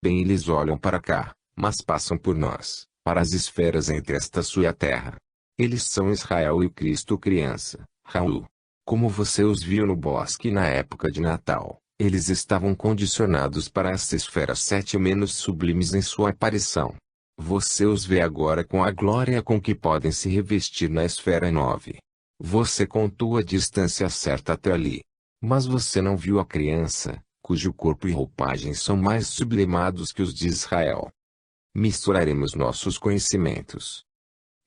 Bem, eles olham para cá, mas passam por nós, para as esferas entre esta sua e a terra. Eles são Israel e o Cristo criança, Raul. Como você os viu no bosque na época de Natal, eles estavam condicionados para esta esfera 7 menos sublimes em sua aparição. Você os vê agora com a glória com que podem se revestir na esfera 9. Você contou a distância certa até ali. Mas você não viu a criança, cujo corpo e roupagem são mais sublimados que os de Israel. Misturaremos nossos conhecimentos.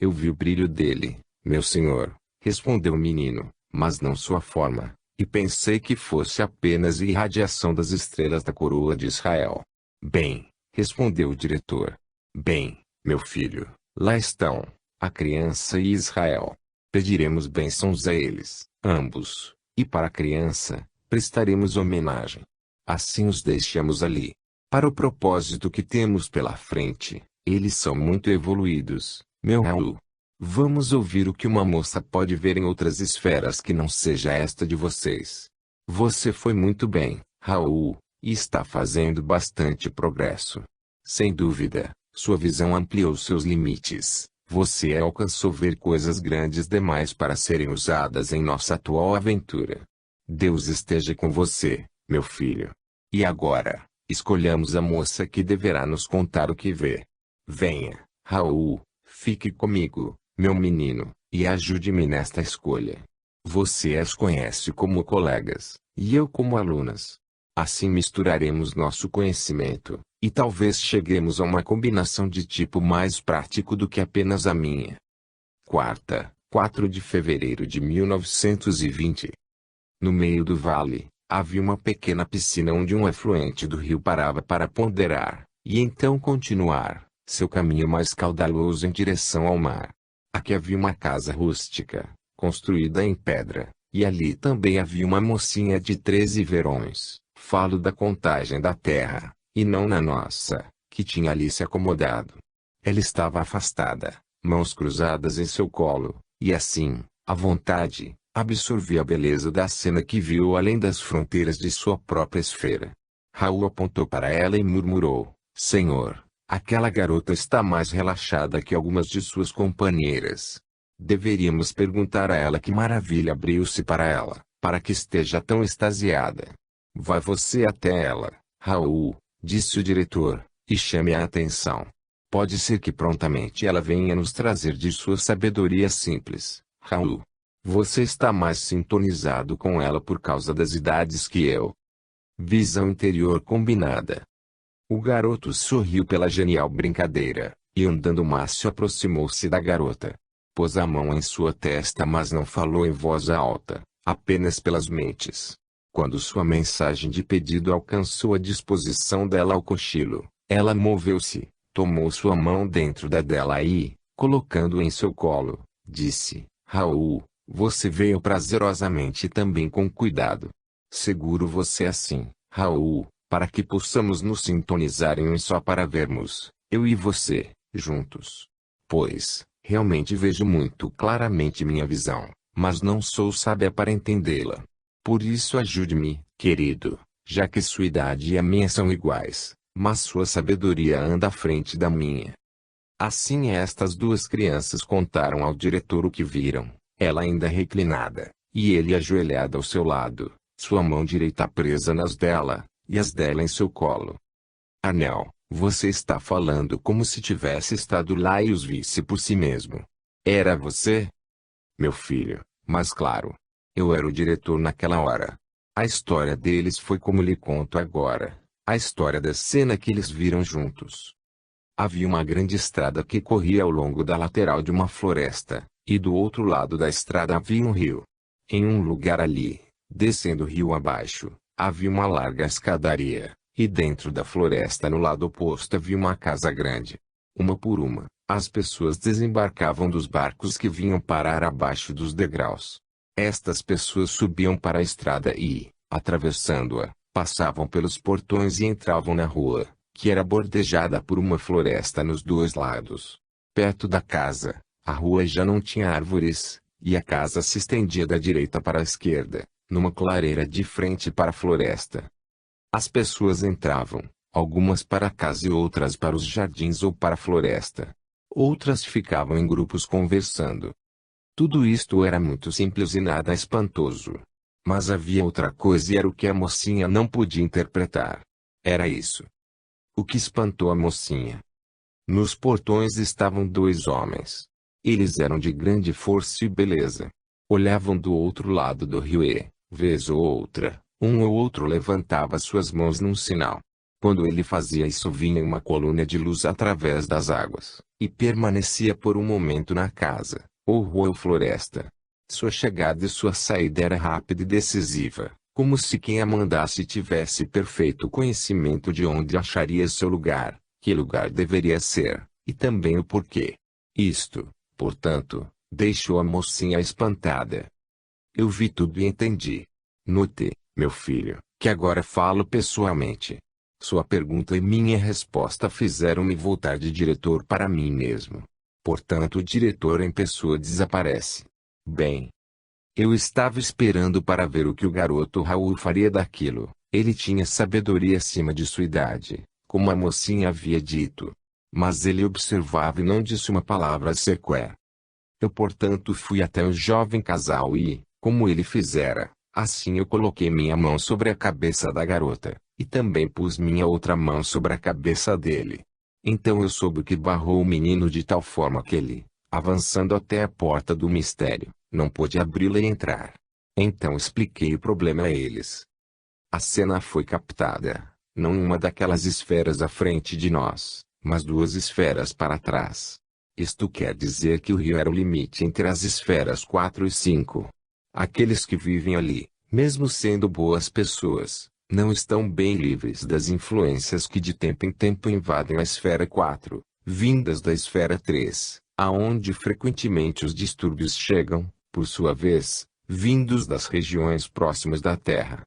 Eu vi o brilho dele, meu senhor, respondeu o menino, mas não sua forma, e pensei que fosse apenas a irradiação das estrelas da coroa de Israel. Bem, respondeu o diretor. Bem, meu filho, lá estão, a criança e Israel. Pediremos bênçãos a eles, ambos, e para a criança, prestaremos homenagem. Assim os deixamos ali. Para o propósito que temos pela frente, eles são muito evoluídos, meu Raul. Vamos ouvir o que uma moça pode ver em outras esferas que não seja esta de vocês. Você foi muito bem, Raul, e está fazendo bastante progresso. Sem dúvida, sua visão ampliou seus limites. Você alcançou ver coisas grandes demais para serem usadas em nossa atual aventura. Deus esteja com você, meu filho. E agora, escolhamos a moça que deverá nos contar o que vê. Venha, Raul, fique comigo, meu menino, e ajude-me nesta escolha. Você as conhece como colegas, e eu como alunas. Assim misturaremos nosso conhecimento, e talvez cheguemos a uma combinação de tipo mais prático do que apenas a minha. Quarta, 4 de fevereiro de 1920. No meio do vale, havia uma pequena piscina onde um afluente do rio parava para ponderar, e então continuar, seu caminho mais caudaloso em direção ao mar. Aqui havia uma casa rústica, construída em pedra, e ali também havia uma mocinha de 13 verões. Falo da contagem da terra, e não na nossa, que tinha ali se acomodado. Ela estava afastada, mãos cruzadas em seu colo, e assim, à vontade, absorvia a beleza da cena que viu além das fronteiras de sua própria esfera. Raul apontou para ela e murmurou: Senhor, aquela garota está mais relaxada que algumas de suas companheiras. Deveríamos perguntar a ela que maravilha abriu-se para ela, para que esteja tão extasiada. Vá você até ela, Raul, disse o diretor, e chame a atenção. Pode ser que prontamente ela venha nos trazer de sua sabedoria simples, Raul. Você está mais sintonizado com ela por causa das idades que eu. Visão interior combinada. O garoto sorriu pela genial brincadeira, e andando Márcio aproximou-se da garota. Pôs a mão em sua testa, mas não falou em voz alta, apenas pelas mentes. Quando sua mensagem de pedido alcançou a disposição dela ao cochilo, ela moveu-se, tomou sua mão dentro da dela e, colocando-a em seu colo, disse: Raul, você veio prazerosamente e também com cuidado. Seguro você assim, Raul, para que possamos nos sintonizar em um só para vermos, eu e você, juntos. Pois, realmente vejo muito claramente minha visão, mas não sou sábia para entendê-la. Por isso ajude-me, querido, já que sua idade e a minha são iguais, mas sua sabedoria anda à frente da minha. Assim estas duas crianças contaram ao diretor o que viram, ela ainda reclinada, e ele ajoelhado ao seu lado, sua mão direita presa nas dela, e as dela em seu colo. Anel, você está falando como se tivesse estado lá e os visse por si mesmo. Era você? Meu filho, mas claro. Eu era o diretor naquela hora. A história deles foi como lhe conto agora, a história da cena que eles viram juntos. Havia uma grande estrada que corria ao longo da lateral de uma floresta, e do outro lado da estrada havia um rio. Em um lugar ali, descendo o rio abaixo, havia uma larga escadaria, e dentro da floresta no lado oposto havia uma casa grande. Uma por uma, as pessoas desembarcavam dos barcos que vinham parar abaixo dos degraus. Estas pessoas subiam para a estrada e, atravessando-a, passavam pelos portões e entravam na rua, que era bordejada por uma floresta nos dois lados. Perto da casa, a rua já não tinha árvores, e a casa se estendia da direita para a esquerda, numa clareira de frente para a floresta. As pessoas entravam, algumas para casa e outras para os jardins ou para a floresta. Outras ficavam em grupos conversando. Tudo isto era muito simples e nada espantoso. Mas havia outra coisa e era o que a mocinha não podia interpretar. Era isso. O que espantou a mocinha. Nos portões estavam dois homens. Eles eram de grande força e beleza. Olhavam do outro lado do rio e, vez ou outra, um ou outro levantava suas mãos num sinal. Quando ele fazia isso vinha uma coluna de luz através das águas, e permanecia por um momento na casa, ou rua ou floresta. Sua chegada e sua saída era rápida e decisiva, como se quem a mandasse tivesse perfeito conhecimento de onde acharia seu lugar, que lugar deveria ser, e também o porquê. Isto, portanto, deixou a mocinha espantada. Eu vi tudo e entendi. Note, meu filho, que agora falo pessoalmente. Sua pergunta e minha resposta fizeram-me voltar de diretor para mim mesmo. Portanto, o diretor em pessoa desaparece. Bem, eu estava esperando para ver o que o garoto Raul faria daquilo. Ele tinha sabedoria acima de sua idade, como a mocinha havia dito. Mas ele observava e não disse uma palavra sequer. Eu, portanto, fui até o jovem casal e, como ele fizera, assim eu coloquei minha mão sobre a cabeça da garota, e também pus minha outra mão sobre a cabeça dele. Então eu soube que barrou o menino de tal forma que ele, avançando até a porta do mistério, não pôde abri-la e entrar. Então expliquei o problema a eles. A cena foi captada, não uma daquelas esferas à frente de nós, mas duas esferas para trás. Isto quer dizer que o rio era o limite entre as esferas 4 e 5. Aqueles que vivem ali, mesmo sendo boas pessoas, não estão bem livres das influências que de tempo em tempo invadem a esfera 4, vindas da esfera 3, aonde frequentemente os distúrbios chegam, por sua vez, vindos das regiões próximas da Terra.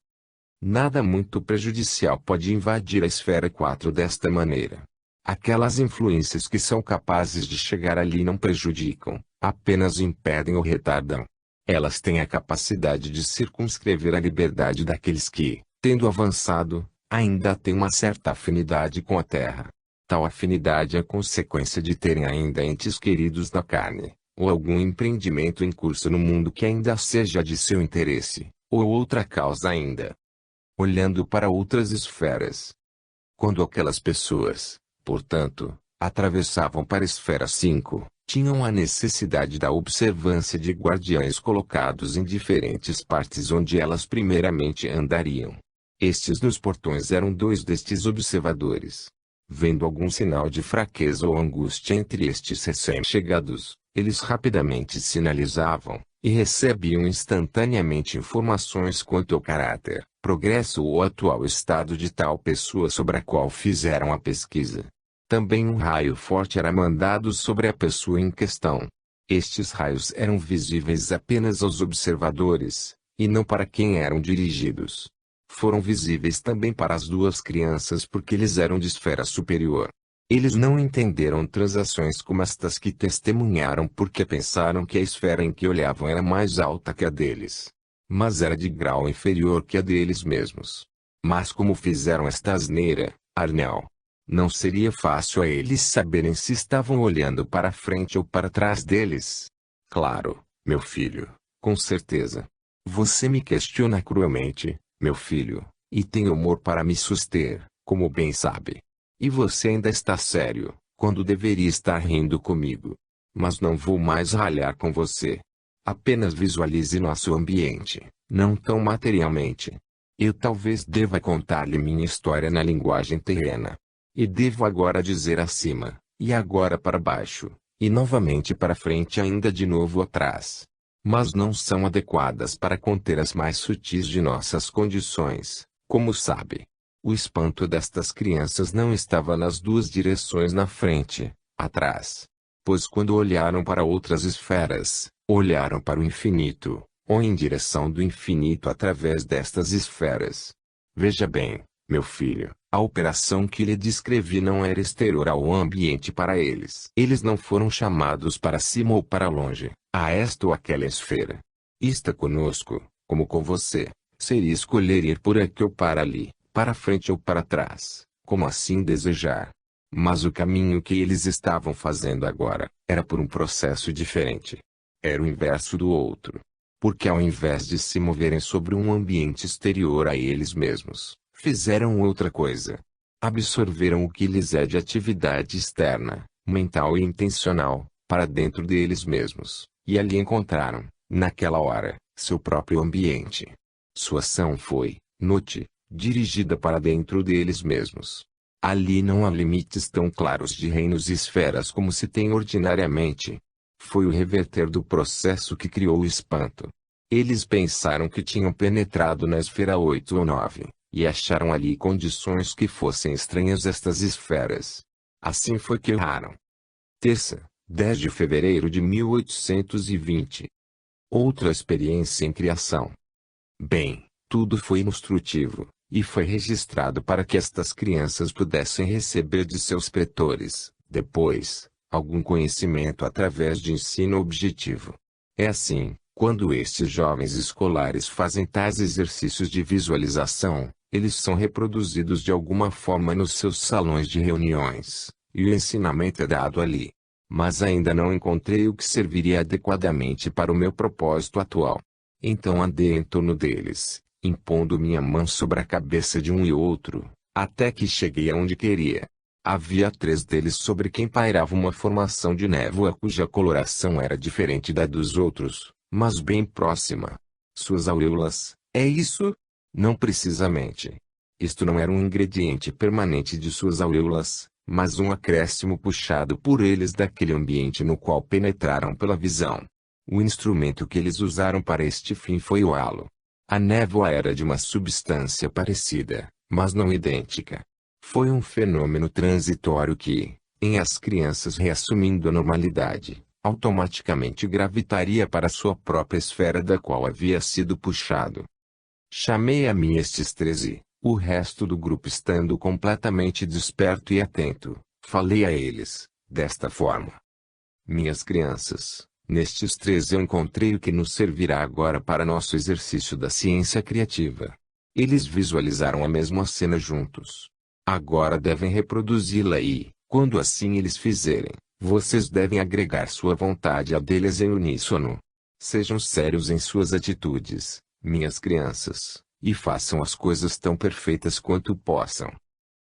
Nada muito prejudicial pode invadir a esfera 4 desta maneira. Aquelas influências que são capazes de chegar ali não prejudicam, apenas impedem ou retardam. Elas têm a capacidade de circunscrever a liberdade daqueles que, tendo avançado, ainda têm uma certa afinidade com a Terra. Tal afinidade é consequência de terem ainda entes queridos da carne, ou algum empreendimento em curso no mundo que ainda seja de seu interesse, ou outra causa ainda. Olhando para outras esferas. Quando aquelas pessoas, portanto, atravessavam para a esfera 5, tinham a necessidade da observância de guardiães colocados em diferentes partes onde elas primeiramente andariam. Estes nos portões eram dois destes observadores. Vendo algum sinal de fraqueza ou angústia entre estes recém-chegados, eles rapidamente sinalizavam, e recebiam instantaneamente informações quanto ao caráter, progresso ou atual estado de tal pessoa sobre a qual fizeram a pesquisa. Também um raio forte era mandado sobre a pessoa em questão. Estes raios eram visíveis apenas aos observadores, e não para quem eram dirigidos. Foram visíveis também para as duas crianças porque eles eram de esfera superior. Eles não entenderam transações como estas que testemunharam porque pensaram que a esfera em que olhavam era mais alta que a deles. Mas era de grau inferior que a deles mesmos. Mas como fizeram esta asneira, Arnel? Não seria fácil a eles saberem se estavam olhando para frente ou para trás deles? Claro, meu filho, com certeza. Você me questiona cruelmente, meu filho, e tem humor para me suster, como bem sabe. E você ainda está sério, quando deveria estar rindo comigo. Mas não vou mais ralhar com você. Apenas visualize nosso ambiente, não tão materialmente. Eu talvez deva contar-lhe minha história na linguagem terrena. E devo agora dizer acima, e agora para baixo, e novamente para frente e ainda de novo atrás. Mas não são adequadas para conter as mais sutis de nossas condições, como sabe. O espanto destas crianças não estava nas duas direções na frente, atrás. Pois quando olharam para outras esferas, olharam para o infinito, ou em direção do infinito através destas esferas. Veja bem, meu filho, a operação que lhe descrevi não era exterior ao ambiente para eles. Eles não foram chamados para cima ou para longe, a esta ou aquela esfera. Está conosco, como com você, seria escolher ir por aqui ou para ali, para frente ou para trás, Como assim desejar? Mas o caminho que eles estavam fazendo agora, era por um processo diferente. Era o inverso do outro. Porque ao invés de se moverem sobre um ambiente exterior a eles mesmos, fizeram outra coisa. Absorveram o que lhes é de atividade externa, mental e intencional, para dentro deles mesmos, e ali encontraram, naquela hora, seu próprio ambiente. Sua ação foi, note, dirigida para dentro deles mesmos. Ali não há limites tão claros de reinos e esferas como se tem ordinariamente. Foi o reverter do processo que criou o espanto. Eles pensaram que tinham penetrado na esfera 8 ou 9, e acharam ali condições que fossem estranhas estas esferas. Assim foi que erraram. Terça, 10 de fevereiro de 1820. Outra experiência em criação. Bem, tudo foi instrutivo, e foi registrado para que estas crianças pudessem receber de seus pretores, depois, algum conhecimento através de ensino objetivo. É assim, quando estes jovens escolares fazem tais exercícios de visualização, eles são reproduzidos de alguma forma nos seus salões de reuniões, e o ensinamento é dado ali. Mas ainda não encontrei o que serviria adequadamente para o meu propósito atual. Então andei em torno deles, impondo minha mão sobre a cabeça de um e outro, até que cheguei aonde queria. Havia 3 deles sobre quem pairava uma formação de névoa cuja coloração era diferente da dos outros, mas bem próxima. Suas auréolas, é isso? Não precisamente. Isto não era um ingrediente permanente de suas auréolas, mas um acréscimo puxado por eles daquele ambiente no qual penetraram pela visão. O instrumento que eles usaram para este fim foi o halo. A névoa era de uma substância parecida, mas não idêntica. Foi um fenômeno transitório que, em as crianças reassumindo a normalidade, automaticamente gravitaria para sua própria esfera da qual havia sido puxado. Chamei a mim estes 13, o resto do grupo estando completamente desperto e atento, falei a eles, desta forma. Minhas crianças, nestes 13 eu encontrei o que nos servirá agora para nosso exercício da ciência criativa. Eles visualizaram a mesma cena juntos. Agora devem reproduzi-la e, quando assim eles fizerem, vocês devem agregar sua vontade à deles em uníssono. Sejam sérios em suas atitudes, minhas crianças, e façam as coisas tão perfeitas quanto possam.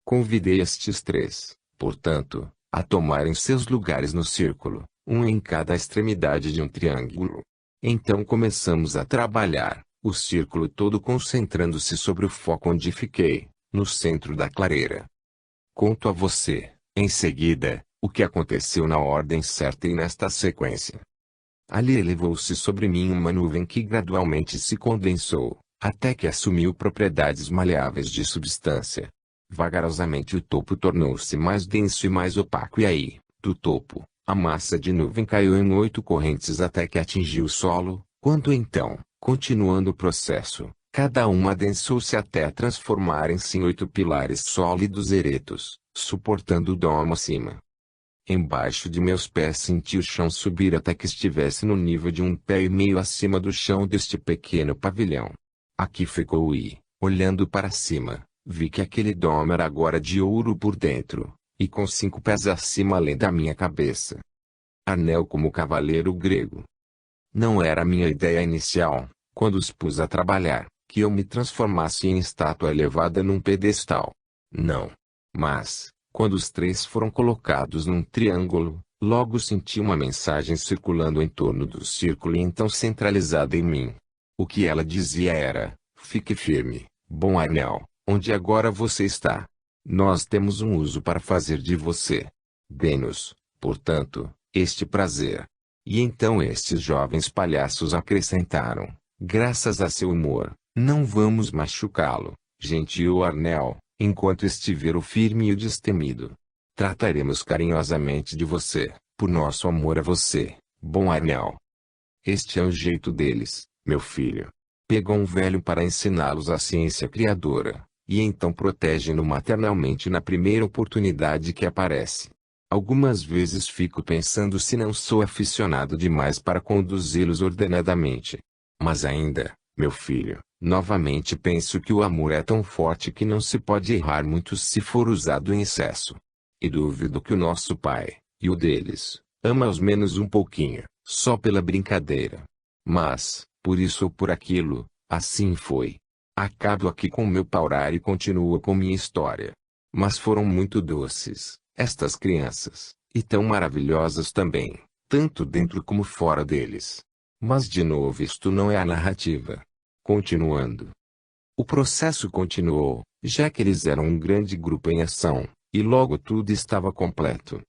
Convidei estes 3, portanto, a tomarem seus lugares no círculo, um em cada extremidade de um triângulo. Então começamos a trabalhar, o círculo todo concentrando-se sobre o foco onde fiquei, no centro da clareira. Conto a você, em seguida, o que aconteceu na ordem certa e nesta sequência. Ali elevou-se sobre mim uma nuvem que gradualmente se condensou, até que assumiu propriedades maleáveis de substância. Vagarosamente o topo tornou-se mais denso e mais opaco e aí, do topo, a massa de nuvem caiu em 8 correntes até que atingiu o solo, quando então, continuando o processo, cada uma adensou-se até transformarem-se em 8 pilares sólidos eretos, suportando o domo acima. Embaixo de meus pés senti o chão subir até que estivesse no nível de 1,5 pé acima do chão deste pequeno pavilhão. Aqui ficou e, olhando para cima, vi que aquele domo era agora de ouro por dentro, e com 5 pés acima além da minha cabeça. Anel como cavaleiro grego. Não era minha ideia inicial, quando os pus a trabalhar, que eu me transformasse em estátua elevada num pedestal. Não. Mas, quando os 3 foram colocados num triângulo, logo senti uma mensagem circulando em torno do círculo e então centralizada em mim. O que ela dizia era: fique firme, bom anel, onde agora você está. Nós temos um uso para fazer de você. Dê-nos, portanto, este prazer. E então estes jovens palhaços acrescentaram, graças a seu humor, não vamos machucá-lo, gentil Arnel, enquanto estiver o firme e o destemido. Trataremos carinhosamente de você, por nosso amor a você, bom Arnel. Este é o jeito deles, meu filho. Pegam um velho para ensiná-los a ciência criadora, e então protegem-no maternalmente na primeira oportunidade que aparece. Algumas vezes fico pensando se não sou aficionado demais para conduzi-los ordenadamente. Mas ainda, meu filho, novamente penso que o amor é tão forte que não se pode errar muito se for usado em excesso. E duvido que o nosso pai, e o deles, ama-os menos um pouquinho, só pela brincadeira. Mas, por isso ou por aquilo, assim foi. Acabo aqui com meu paurar e continuo com minha história. Mas foram muito doces, estas crianças, e tão maravilhosas também, tanto dentro como fora deles. Mas de novo isto não é a narrativa. Continuando. O processo continuou, já que eles eram um grande grupo em ação, e logo tudo estava completo.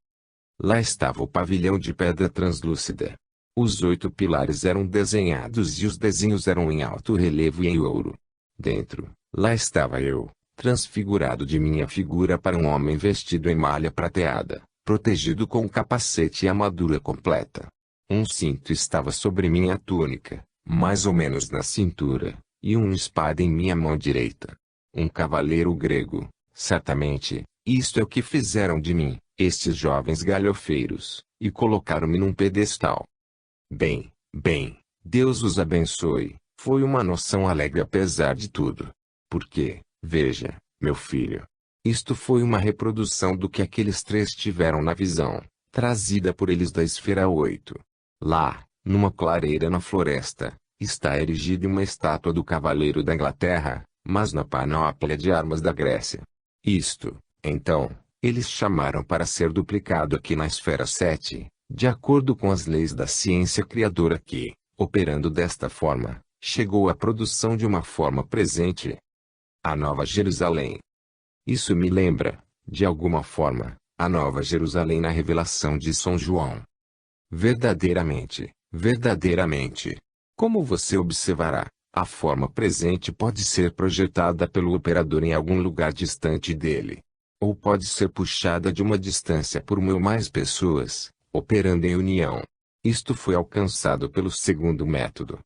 Lá estava o pavilhão de pedra translúcida. Os 8 pilares eram desenhados e os desenhos eram em alto relevo e em ouro. Dentro, lá estava eu, transfigurado de minha figura para um homem vestido em malha prateada, protegido com capacete e armadura completa. Um cinto estava sobre minha túnica, mais ou menos na cintura, e uma espada em minha mão direita. Um cavaleiro grego, certamente, isto é o que fizeram de mim, estes jovens galhofeiros, e colocaram-me num pedestal. Bem, Deus os abençoe, foi uma noção alegre apesar de tudo. Porque, veja, meu filho, isto foi uma reprodução do que aqueles 3 tiveram na visão, trazida por eles da esfera 8. Lá, numa clareira na floresta, está erigida uma estátua do cavaleiro da Inglaterra, mas na panóplia de armas da Grécia. Isto, então, eles chamaram para ser duplicado aqui na esfera 7, de acordo com as leis da ciência criadora que, operando desta forma, chegou à produção de uma forma presente. A Nova Jerusalém. Isso me lembra, de alguma forma, a Nova Jerusalém na revelação de São João. Verdadeiramente, como você observará, a forma presente pode ser projetada pelo operador em algum lugar distante dele. Ou pode ser puxada de uma distância por uma ou mais pessoas, operando em união. Isto foi alcançado pelo segundo método.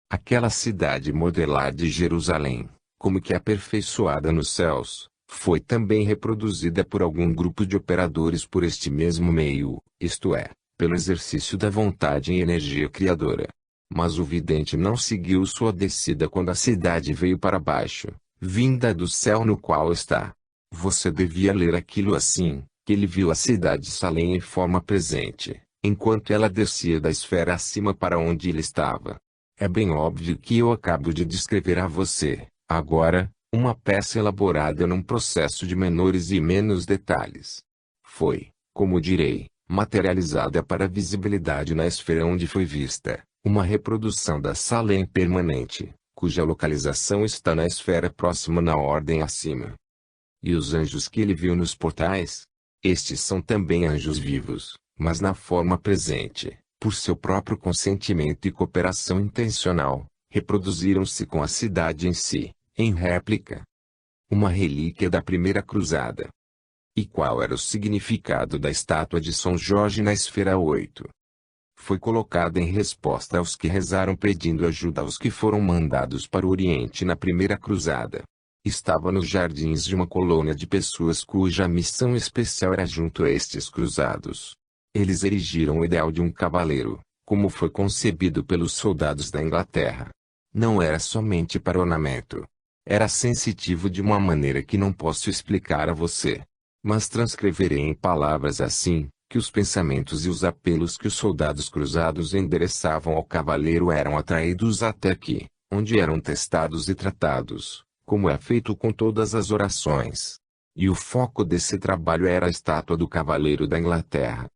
Aquela cidade modelar de Jerusalém, como que aperfeiçoada nos céus, foi também reproduzida por algum grupo de operadores por este mesmo meio, isto é, pelo exercício da vontade e energia criadora. Mas o vidente não seguiu sua descida quando a cidade veio para baixo, vinda do céu no qual está. Você devia ler aquilo assim, que ele viu a cidade Salém em forma presente, enquanto ela descia da esfera acima para onde ele estava. É bem óbvio que eu acabo de descrever a você, agora, uma peça elaborada num processo de menores e menos detalhes. Foi, como direi, materializada para visibilidade na esfera onde foi vista, uma reprodução da Salém permanente, cuja localização está na esfera próxima na ordem acima. E os anjos que ele viu nos portais? Estes são também anjos vivos, mas na forma presente, por seu próprio consentimento e cooperação intencional, reproduziram-se com a cidade em si, em réplica. Uma relíquia da primeira cruzada. E qual era o significado da estátua de São Jorge na esfera 8? Foi colocada em resposta aos que rezaram pedindo ajuda aos que foram mandados para o Oriente na primeira cruzada. Estava nos jardins de uma colônia de pessoas cuja missão especial era junto a estes cruzados. Eles erigiram o ideal de um cavaleiro, como foi concebido pelos soldados da Inglaterra. Não era somente para ornamento. Era sensitivo de uma maneira que não posso explicar a você. Mas transcreverei em palavras assim, que os pensamentos e os apelos que os soldados cruzados endereçavam ao cavaleiro eram atraídos até aqui, onde eram testados e tratados, como é feito com todas as orações. E o foco desse trabalho era a estátua do cavaleiro da Inglaterra.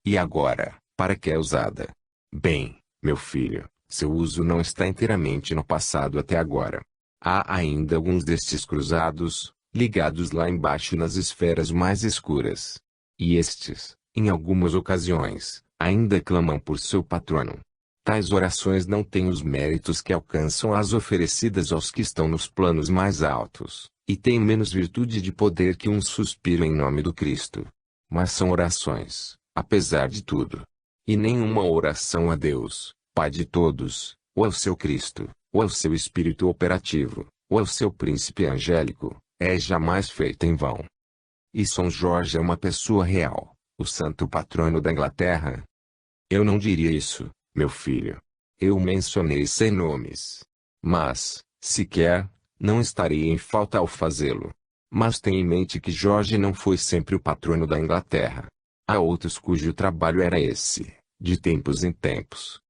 E agora, para que é usada? Bem, meu filho, seu uso não está inteiramente no passado até agora. Há ainda alguns destes cruzados, ligados lá embaixo nas esferas mais escuras. E estes, em algumas ocasiões, ainda clamam por seu patrono. Tais orações não têm os méritos que alcançam as oferecidas aos que estão nos planos mais altos, e têm menos virtude de poder que um suspiro em nome do Cristo. Mas são orações, apesar de tudo. E nenhuma oração a Deus, Pai de todos, ou ao seu Cristo, ou ao seu Espírito operativo, ou ao seu príncipe angélico, é jamais feita em vão. E São Jorge é uma pessoa real, o santo patrono da Inglaterra? Eu não diria isso, meu filho. Eu mencionei sem nomes. Mas, se quer, não estarei em falta ao fazê-lo. Mas tenha em mente que Jorge não foi sempre o patrono da Inglaterra. Há outros cujo trabalho era esse, de tempos em tempos.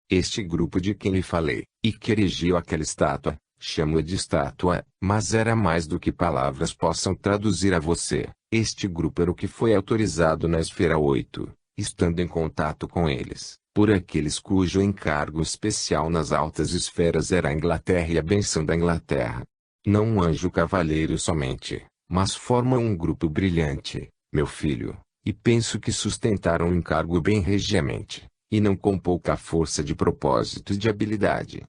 Este grupo de quem lhe falei, e que erigiu aquela estátua, chamo-a de estátua, mas era mais do que palavras possam traduzir a você. Este grupo era o que foi autorizado na esfera 8, estando em contato com eles, por aqueles cujo encargo especial nas altas esferas era a Inglaterra e a bênção da Inglaterra. Não um anjo cavaleiro somente, mas formam um grupo brilhante, meu filho, e penso que sustentaram o encargo bem regiamente, e não com pouca força de propósito e de habilidade.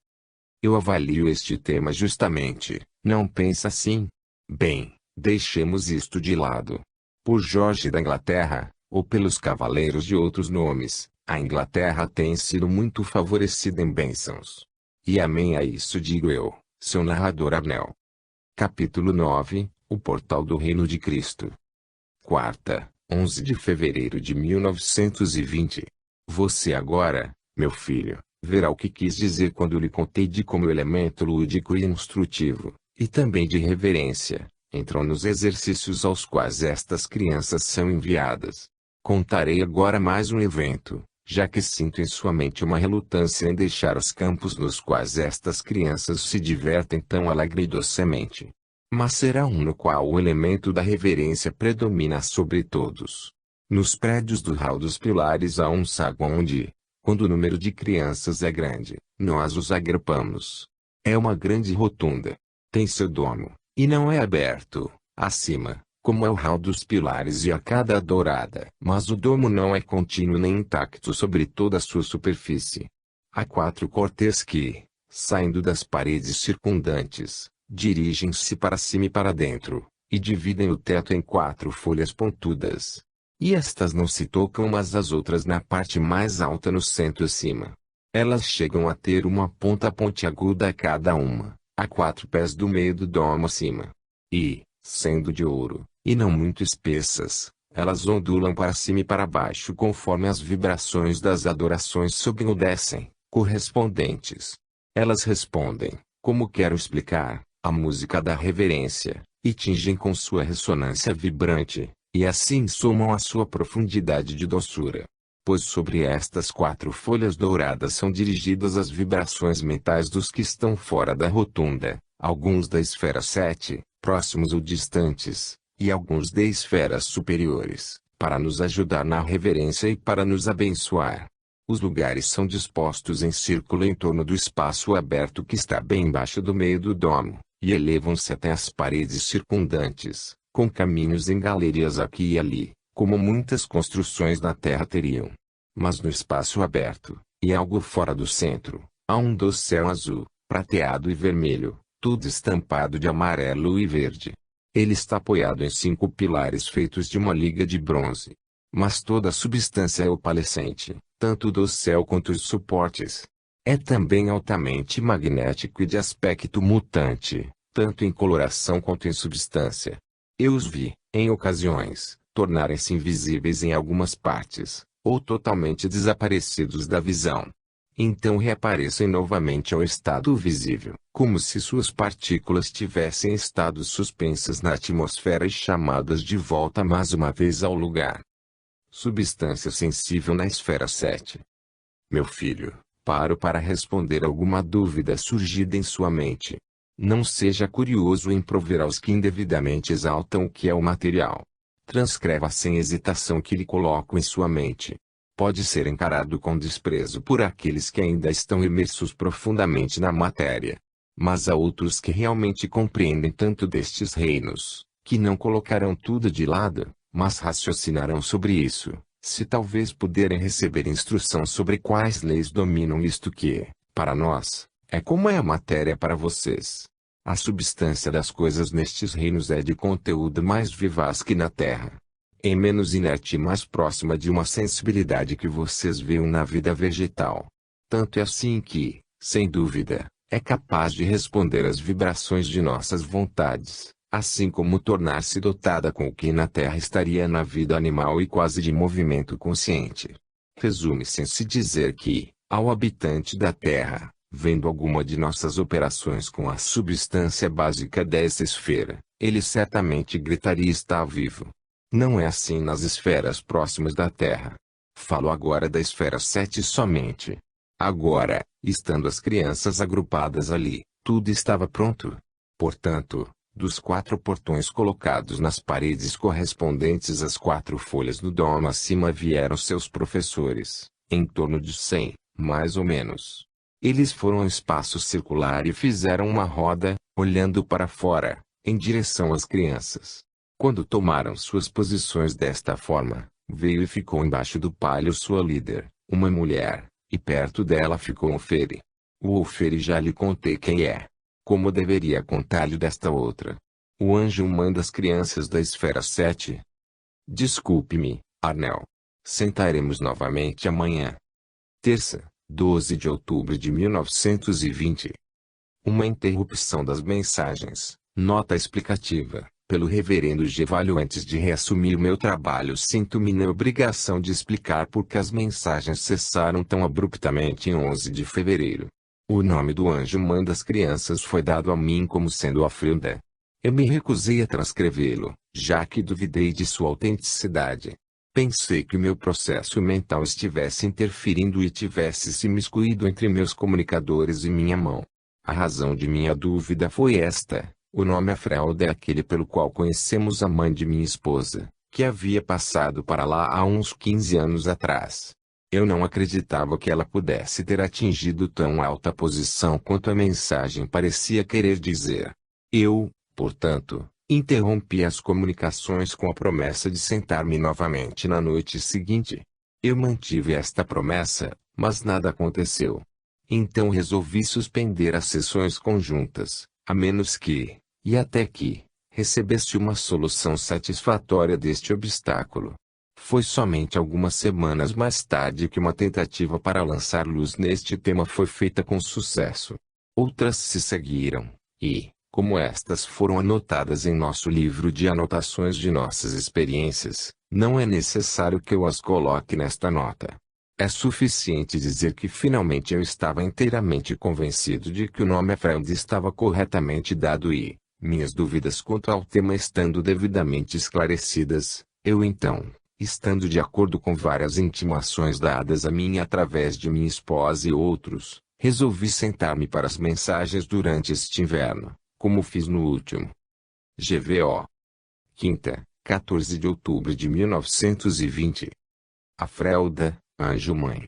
Eu avalio este tema justamente, não pensa assim? Bem, deixemos isto de lado. Por Jorge da Inglaterra, ou pelos cavaleiros de outros nomes, a Inglaterra tem sido muito favorecida em bênçãos. E amém a isso digo eu, seu narrador Abnel. Capítulo 9, O Portal do Reino de Cristo. Quarta, 11 de fevereiro de 1920. Você agora, meu filho, verá o que quis dizer quando lhe contei de como o elemento lúdico e instrutivo, e também de reverência, entram nos exercícios aos quais estas crianças são enviadas. Contarei agora mais um evento, já que sinto em sua mente uma relutância em deixar os campos nos quais estas crianças se divertem tão alegre e docemente. Mas será um no qual o elemento da reverência predomina sobre todos. Nos prédios do hall dos pilares há um saguão onde, quando o número de crianças é grande, nós os agrupamos. É uma grande rotunda. Tem seu domo, e não é aberto, acima, como é o hall dos pilares e a cada dourada. Mas o domo não é contínuo nem intacto sobre toda a sua superfície. Há 4 cortes que, saindo das paredes circundantes, dirigem-se para cima e para dentro, e dividem o teto em 4 folhas pontudas. E estas não se tocam umas às outras na parte mais alta no centro acima. Elas chegam a ter uma ponta pontiaguda a cada uma, a 4 pés do meio do domo acima. E, sendo de ouro, e não muito espessas, elas ondulam para cima e para baixo conforme as vibrações das adorações sobem ou descem, correspondentes. Elas respondem, como quero explicar, à música da reverência, e tingem com sua ressonância vibrante, e assim somam a sua profundidade de doçura. Pois sobre estas 4 folhas douradas são dirigidas as vibrações mentais dos que estão fora da rotunda, alguns da esfera 7, próximos ou distantes, e alguns de esferas superiores, para nos ajudar na reverência e para nos abençoar. Os lugares são dispostos em círculo em torno do espaço aberto que está bem embaixo do meio do domo, e elevam-se até as paredes circundantes, com caminhos em galerias aqui e ali, como muitas construções na terra teriam. Mas no espaço aberto, e algo fora do centro, há um dossel azul, prateado e vermelho, tudo estampado de amarelo e verde. Ele está apoiado em 5 pilares feitos de uma liga de bronze. Mas toda a substância é opalescente, tanto o dossel quanto os suportes. É também altamente magnético e de aspecto mutante, tanto em coloração quanto em substância. Eu os vi, em ocasiões, tornarem-se invisíveis em algumas partes, ou totalmente desaparecidos da visão. Então reaparecem novamente ao estado visível, como se suas partículas tivessem estado suspensas na atmosfera e chamadas de volta mais uma vez ao lugar. Substância sensível na esfera 7. Meu filho, paro para responder alguma dúvida surgida em sua mente. Não seja curioso em prover aos que indevidamente exaltam o que é o material. Transcreva sem hesitação o que lhe coloco em sua mente. Pode ser encarado com desprezo por aqueles que ainda estão imersos profundamente na matéria. Mas há outros que realmente compreendem tanto destes reinos, que não colocarão tudo de lado, mas raciocinarão sobre isso, se talvez puderem receber instrução sobre quais leis dominam isto que, para nós, é como é a matéria para vocês. A substância das coisas nestes reinos é de conteúdo mais vivaz que na terra. É menos inerte e mais próxima de uma sensibilidade que vocês veem na vida vegetal. Tanto é assim que, sem dúvida, é capaz de responder às vibrações de nossas vontades, assim como tornar-se dotada com o que na terra estaria na vida animal e quase de movimento consciente. Resume-se em se dizer que, ao habitante da terra, vendo alguma de nossas operações com a substância básica dessa esfera, ele certamente gritaria: está vivo. Não é assim nas esferas próximas da Terra. Falo agora da esfera 7 somente. Agora, estando as crianças agrupadas ali, tudo estava pronto. Portanto, dos 4 portões colocados nas paredes correspondentes às 4 folhas do domo acima vieram seus professores, em torno de 100, mais ou menos. Eles foram ao espaço circular e fizeram uma roda, olhando para fora, em direção às crianças. Quando tomaram suas posições desta forma, veio e ficou embaixo do palio sua líder, uma mulher, e perto dela ficou Ofere. O Ofere já lhe contei quem é. Como deveria contar-lhe desta outra? O anjo manda as crianças da esfera 7. Desculpe-me, Arnel. Sentaremos novamente amanhã. Terça, 12 de outubro de 1920. Uma interrupção das mensagens. Nota explicativa. Pelo reverendo Gevalho, antes de reassumir meu trabalho, sinto-me na obrigação de explicar por que as mensagens cessaram tão abruptamente em 11 de fevereiro. O nome do anjo mãe das crianças foi dado a mim como sendo Afrilda. Eu me recusei a transcrevê-lo, já que duvidei de sua autenticidade. Pensei que o meu processo mental estivesse interferindo e tivesse se miscuído entre meus comunicadores e minha mão. A razão de minha dúvida foi esta: o nome Afrelda é aquele pelo qual conhecemos a mãe de minha esposa, que havia passado para lá há uns 15 anos atrás. Eu não acreditava que ela pudesse ter atingido tão alta posição quanto a mensagem parecia querer dizer. Eu, portanto, interrompi as comunicações com a promessa de sentar-me novamente na noite seguinte. Eu mantive esta promessa, mas nada aconteceu. Então resolvi suspender as sessões conjuntas, a menos que, e até que, recebesse uma solução satisfatória deste obstáculo. Foi somente algumas semanas mais tarde que uma tentativa para lançar luz neste tema foi feita com sucesso. Outras se seguiram, e, como estas foram anotadas em nosso livro de anotações de nossas experiências, não é necessário que eu as coloque nesta nota. É suficiente dizer que finalmente eu estava inteiramente convencido de que o nome Afrelda estava corretamente dado e, minhas dúvidas quanto ao tema estando devidamente esclarecidas, eu então, estando de acordo com várias intimações dadas a mim através de minha esposa e outros, resolvi sentar-me para as mensagens durante este inverno, como fiz no último. GVO. Quinta, 14 de outubro de 1920. Afrelda, anjo-mãe.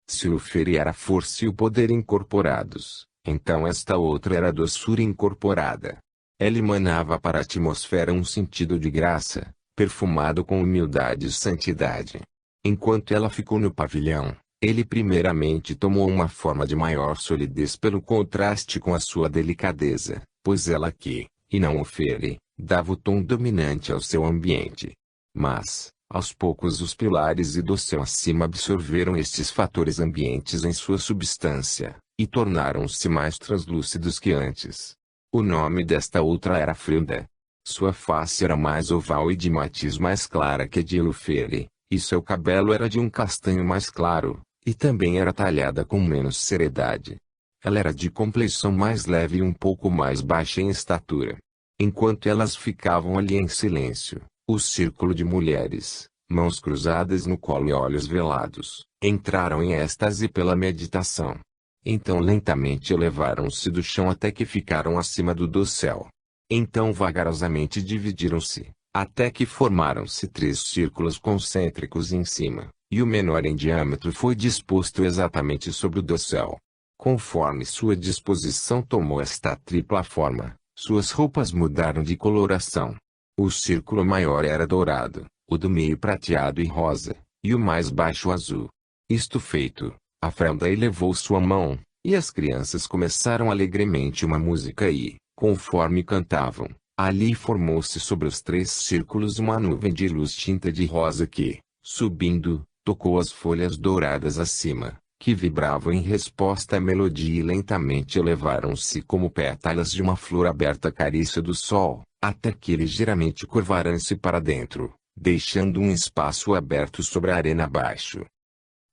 Se o Ofere era a força e o poder incorporados, então esta outra era a doçura incorporada. Ela emanava para a atmosfera um sentido de graça, perfumado com humildade e santidade. Enquanto ela ficou no pavilhão, ele primeiramente tomou uma forma de maior solidez pelo contraste com a sua delicadeza, pois ela aqui, e não Ofere, dava o tom dominante ao seu ambiente. Mas, aos poucos os pilares e do céu acima absorveram estes fatores ambientes em sua substância, e tornaram-se mais translúcidos que antes. O nome desta outra era Afrilda. Sua face era mais oval e de matiz mais clara que a de Ofere, e seu cabelo era de um castanho mais claro, e também era talhada com menos seriedade. Ela era de complexão mais leve e um pouco mais baixa em estatura. Enquanto elas ficavam ali em silêncio, o círculo de mulheres, mãos cruzadas no colo e olhos velados, entraram em êxtase pela meditação. Então lentamente elevaram-se do chão até que ficaram acima do dossel. Então vagarosamente dividiram-se, até que formaram-se 3 círculos concêntricos em cima, e o menor em diâmetro foi disposto exatamente sobre o dossel. Conforme sua disposição tomou esta tripla forma, suas roupas mudaram de coloração. O círculo maior era dourado, o do meio prateado e rosa, e o mais baixo azul. Isto feito, Afrelda elevou sua mão, e as crianças começaram alegremente uma música e, conforme cantavam, ali formou-se sobre os 3 círculos uma nuvem de luz tinta de rosa que, subindo, tocou as folhas douradas acima, que vibravam em resposta à melodia e lentamente elevaram-se como pétalas de uma flor aberta à carícia do sol, até que ligeiramente curvaram-se para dentro, deixando um espaço aberto sobre a arena abaixo.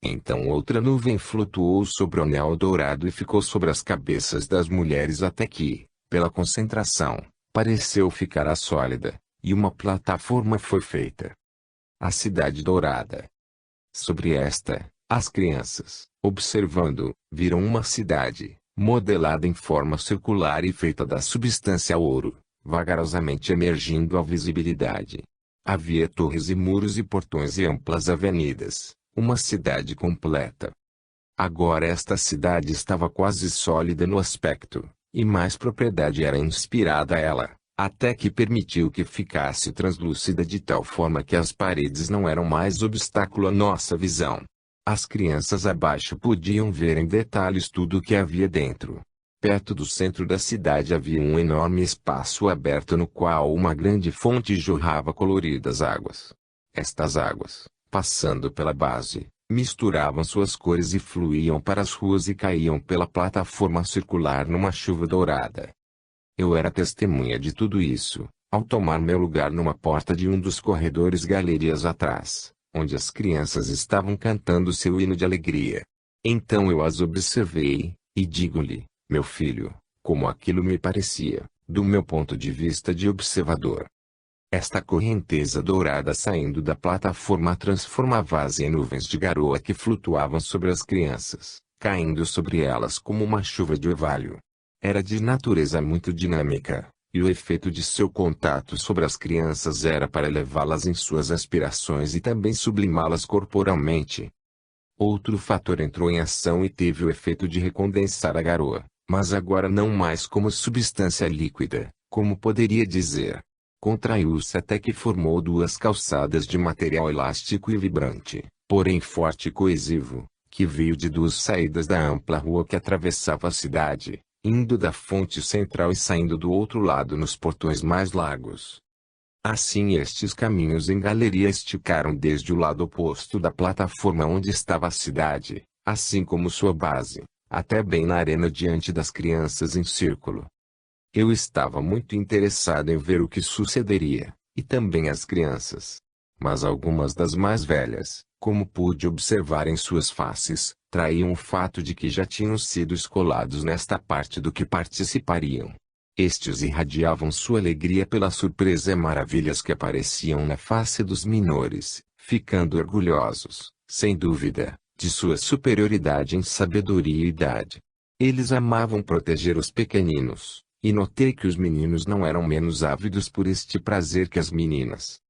Então outra nuvem flutuou sobre o anel dourado e ficou sobre as cabeças das mulheres até que, pela concentração, pareceu ficar sólida, e uma plataforma foi feita. A cidade dourada. Sobre esta, as crianças, observando, viram uma cidade, modelada em forma circular e feita da substância ouro, vagarosamente emergindo à visibilidade. Havia torres e muros e portões e amplas avenidas, uma cidade completa. Agora esta cidade estava quase sólida no aspecto, e mais propriedade era inspirada a ela, até que permitiu que ficasse translúcida de tal forma que as paredes não eram mais obstáculo à nossa visão. As crianças abaixo podiam ver em detalhes tudo o que havia dentro. Perto do centro da cidade havia um enorme espaço aberto no qual uma grande fonte jorrava coloridas águas. Estas águas, passando pela base, misturavam suas cores e fluíam para as ruas e caíam pela plataforma circular numa chuva dourada. Eu era testemunha de tudo isso, ao tomar meu lugar numa porta de um dos corredores galerias atrás, onde as crianças estavam cantando seu hino de alegria. Então eu as observei, e digo-lhe, meu filho, como aquilo me parecia, do meu ponto de vista de observador. Esta correnteza dourada saindo da plataforma transformava-as em nuvens de garoa que flutuavam sobre as crianças, caindo sobre elas como uma chuva de orvalho. Era de natureza muito dinâmica, e o efeito de seu contato sobre as crianças era para elevá-las em suas aspirações e também sublimá-las corporalmente. Outro fator entrou em ação e teve o efeito de recondensar a garoa, mas agora não mais como substância líquida, como poderia dizer. Contraiu-se até que formou duas calçadas de material elástico e vibrante, porém forte e coesivo, que veio de duas saídas da ampla rua que atravessava a cidade, indo da fonte central e saindo do outro lado nos portões mais largos. Assim estes caminhos em galeria esticaram desde o lado oposto da plataforma onde estava a cidade, assim como sua base, até bem na arena diante das crianças em círculo. Eu estava muito interessado em ver o que sucederia, e também as crianças. Mas algumas das mais velhas, como pude observar em suas faces, traíam o fato de que já tinham sido escolados nesta parte do que participariam. Estes irradiavam sua alegria pela surpresa e maravilhas que apareciam na face dos menores, ficando orgulhosos, sem dúvida, de sua superioridade em sabedoria e idade. Eles amavam proteger os pequeninos, e notei que os meninos não eram menos ávidos por este prazer que as meninas.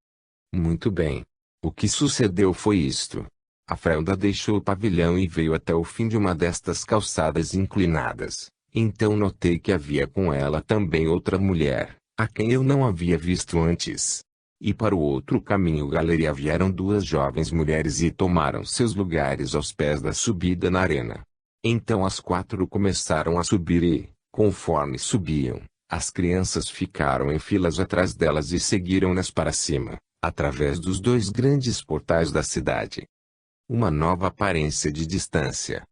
Muito bem. O que sucedeu foi isto. A frelda deixou o pavilhão e veio até o fim de uma destas calçadas inclinadas. Então notei que havia com ela também outra mulher, a quem eu não havia visto antes. E para o outro caminho galeria vieram duas jovens mulheres e tomaram seus lugares aos pés da subida na arena. Então as quatro começaram a subir e, conforme subiam, as crianças ficaram em filas atrás delas e seguiram-nas para cima, através dos dois grandes portais da cidade. Uma nova aparência de distância.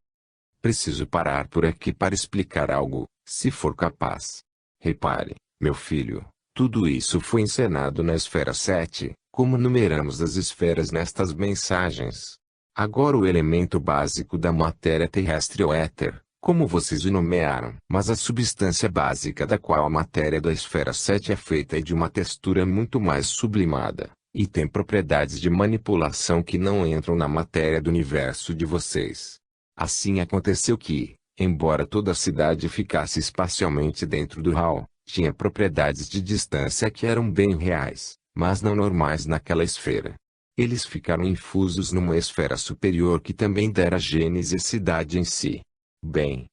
Preciso parar por aqui para explicar algo, se for capaz. Repare, meu filho, tudo isso foi encenado na esfera 7, como numeramos as esferas nestas mensagens. Agora o elemento básico da matéria terrestre é o éter, como vocês o nomearam. Mas a substância básica da qual a matéria da esfera 7 é feita é de uma textura muito mais sublimada, e tem propriedades de manipulação que não entram na matéria do universo de vocês. Assim aconteceu que, embora toda a cidade ficasse espacialmente dentro do hall, tinha propriedades de distância que eram bem reais, mas não normais naquela esfera. Eles ficaram infusos numa esfera superior que também dera gênese à cidade em si. Bem.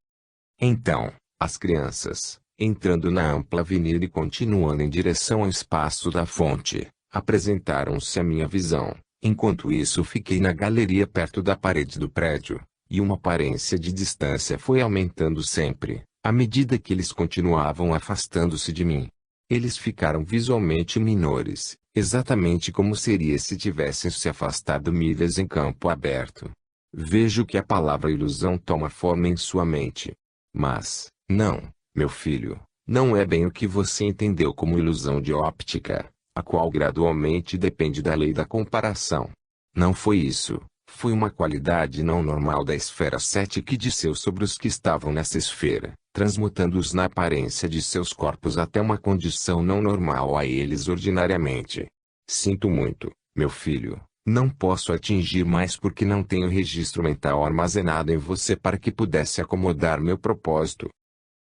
Então, as crianças, entrando na ampla avenida e continuando em direção ao espaço da fonte, apresentaram-se à minha visão. Enquanto isso fiquei na galeria perto da parede do prédio, e uma aparência de distância foi aumentando sempre, à medida que eles continuavam afastando-se de mim. Eles ficaram visualmente menores, exatamente como seria se tivessem se afastado milhas em campo aberto. Vejo que a palavra ilusão toma forma em sua mente. Mas, não, meu filho, não é bem o que você entendeu como ilusão de óptica, a qual gradualmente depende da lei da comparação. Não foi isso, Foi uma qualidade não normal da esfera 7 que desceu sobre os que estavam nessa esfera, transmutando-os na aparência de seus corpos até uma condição não normal a eles ordinariamente. Sinto muito, meu filho, não posso atingir mais porque não tenho registro mental armazenado em você para que pudesse acomodar meu propósito.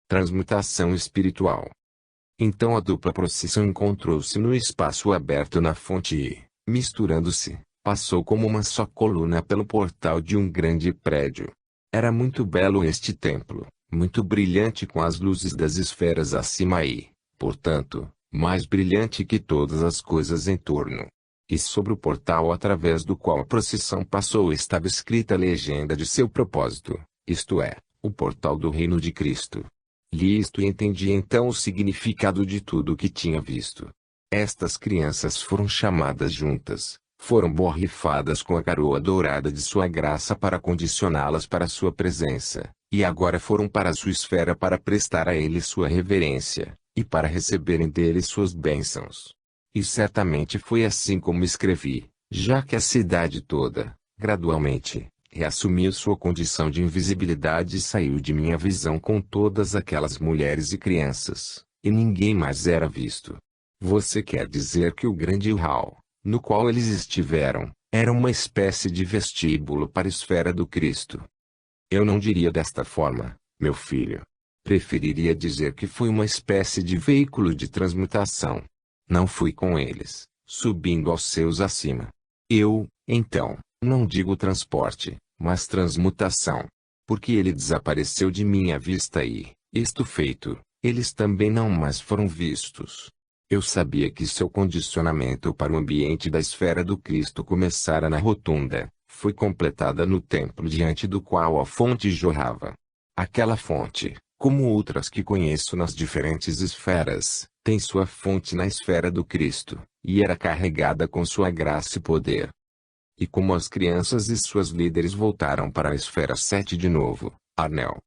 Transmutação espiritual. Então a dupla procissão encontrou-se no espaço aberto na fonte e, misturando-se, passou como uma só coluna pelo portal de um grande prédio. Era muito belo este templo, muito brilhante com as luzes das esferas acima e, portanto, mais brilhante que todas as coisas em torno. E sobre o portal através do qual a procissão passou estava escrita a legenda de seu propósito, isto é, o portal do reino de Cristo. Li isto e entendi então o significado de tudo o que tinha visto. Estas crianças foram chamadas juntas, foram borrifadas com a coroa dourada de sua graça para condicioná-las para sua presença, e agora foram para sua esfera para prestar a ele sua reverência, e para receberem dele suas bênçãos. E certamente foi assim como escrevi, já que a cidade toda, gradualmente, reassumiu sua condição de invisibilidade e saiu de minha visão com todas aquelas mulheres e crianças, e ninguém mais era visto. Você quer dizer que o grande hall, no qual eles estiveram, era uma espécie de vestíbulo para a esfera do Cristo? Eu não diria desta forma, meu filho. Preferiria dizer que foi uma espécie de veículo de transmutação. Não fui com eles, subindo aos seus acima. Eu, então, não digo transporte, mas transmutação. Porque ele desapareceu de minha vista e, isto feito, eles também não mais foram vistos. Eu sabia que seu condicionamento para o ambiente da esfera do Cristo começara na rotunda, foi completada no templo diante do qual a fonte jorrava. Aquela fonte, como outras que conheço nas diferentes esferas, tem sua fonte na esfera do Cristo, e era carregada com sua graça e poder. E como as crianças e suas líderes voltaram para a esfera 7 de novo, Arnel,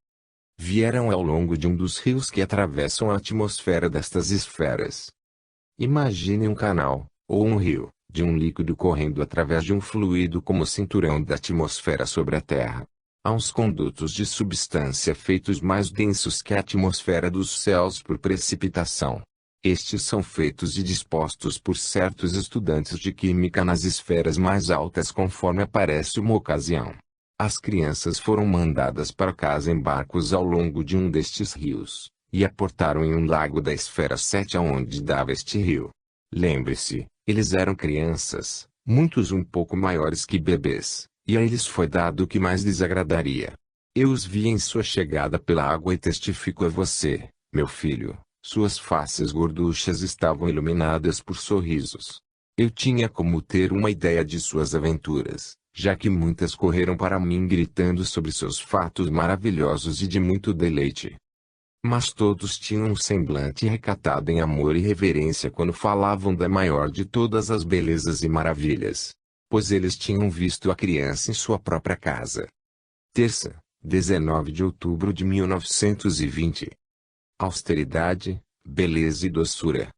vieram ao longo de um dos rios que atravessam a atmosfera destas esferas. Imagine um canal, ou um rio, de um líquido correndo através de um fluido como o cinturão da atmosfera sobre a Terra. Há uns condutos de substância feitos mais densos que a atmosfera dos céus por precipitação. Estes são feitos e dispostos por certos estudantes de química nas esferas mais altas conforme aparece uma ocasião. As crianças foram mandadas para casa em barcos ao longo de um destes rios, e aportaram em um lago da esfera 7 aonde dava este rio. Lembre-se, eles eram crianças, muitos um pouco maiores que bebês, e a eles foi dado o que mais lhes agradaria. Eu os vi em sua chegada pela água e testifico a você, meu filho. Suas faces gorduchas estavam iluminadas por sorrisos. Eu tinha como ter uma ideia de suas aventuras, já que muitas correram para mim gritando sobre seus fatos maravilhosos e de muito deleite. Mas todos tinham um semblante recatado em amor e reverência quando falavam da maior de todas as belezas e maravilhas, pois eles tinham visto a criança em sua própria casa. Terça, 19 de outubro de 1920. Austeridade, beleza e doçura.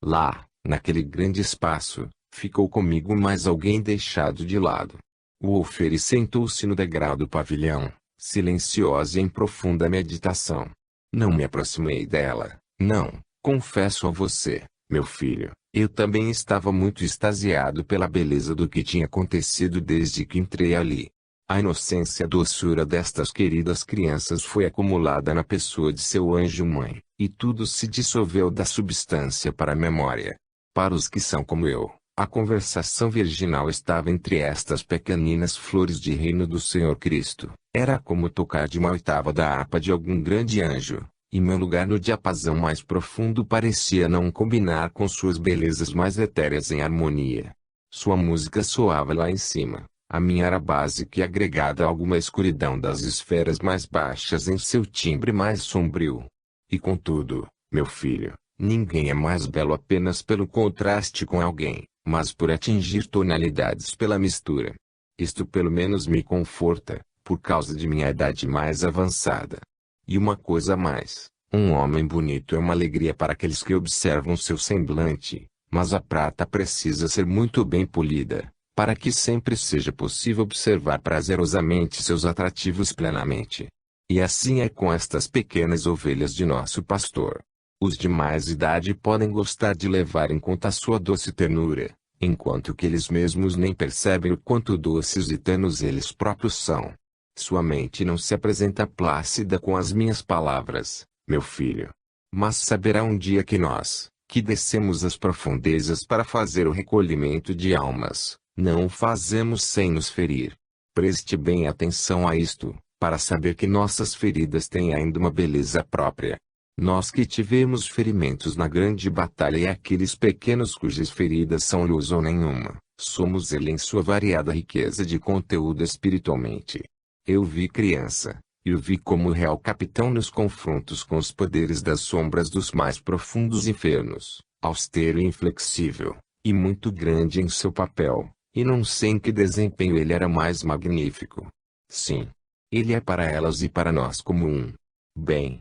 Lá, naquele grande espaço, ficou comigo mais alguém deixado de lado. Wolferi sentou-se no degrau do pavilhão, silenciosa e em profunda meditação. Não me aproximei dela, não, confesso a você, meu filho, eu também estava muito extasiado pela beleza do que tinha acontecido desde que entrei ali. A inocência e a doçura destas queridas crianças foi acumulada na pessoa de seu anjo-mãe, e tudo se dissolveu da substância para a memória. Para os que são como eu, a conversação virginal estava entre estas pequeninas flores de reino do Senhor Cristo. Era como tocar de uma oitava da harpa de algum grande anjo, e meu lugar no diapasão mais profundo parecia não combinar com suas belezas mais etéreas em harmonia. Sua música soava lá em cima. A minha era básica e agregada a alguma escuridão das esferas mais baixas em seu timbre mais sombrio. E contudo, meu filho, ninguém é mais belo apenas pelo contraste com alguém, mas por atingir tonalidades pela mistura. Isto pelo menos me conforta, por causa de minha idade mais avançada. E uma coisa mais, um homem bonito é uma alegria para aqueles que observam seu semblante, mas a prata precisa ser muito bem polida. para que sempre seja possível observar prazerosamente seus atrativos plenamente. E assim é com estas pequenas ovelhas de nosso pastor. Os de mais idade podem gostar de levar em conta a sua doce ternura, enquanto que eles mesmos nem percebem o quanto doces e ternos eles próprios são. Sua mente não se apresenta plácida com as minhas palavras, meu filho. Mas saberá um dia que nós, que descemos as profundezas para fazer o recolhimento de almas, não o fazemos sem nos ferir. Preste bem atenção a isto, para saber que nossas feridas têm ainda uma beleza própria. Nós que tivemos ferimentos na grande batalha e aqueles pequenos cujas feridas são luz ou nenhuma, somos ele em sua variada riqueza de conteúdo espiritualmente. Eu vi criança, e o vi como real capitão nos confrontos com os poderes das sombras dos mais profundos infernos, austero e inflexível, e muito grande em seu papel, e não sei em que desempenho ele era mais magnífico. Sim, ele é para elas e para nós como um bem.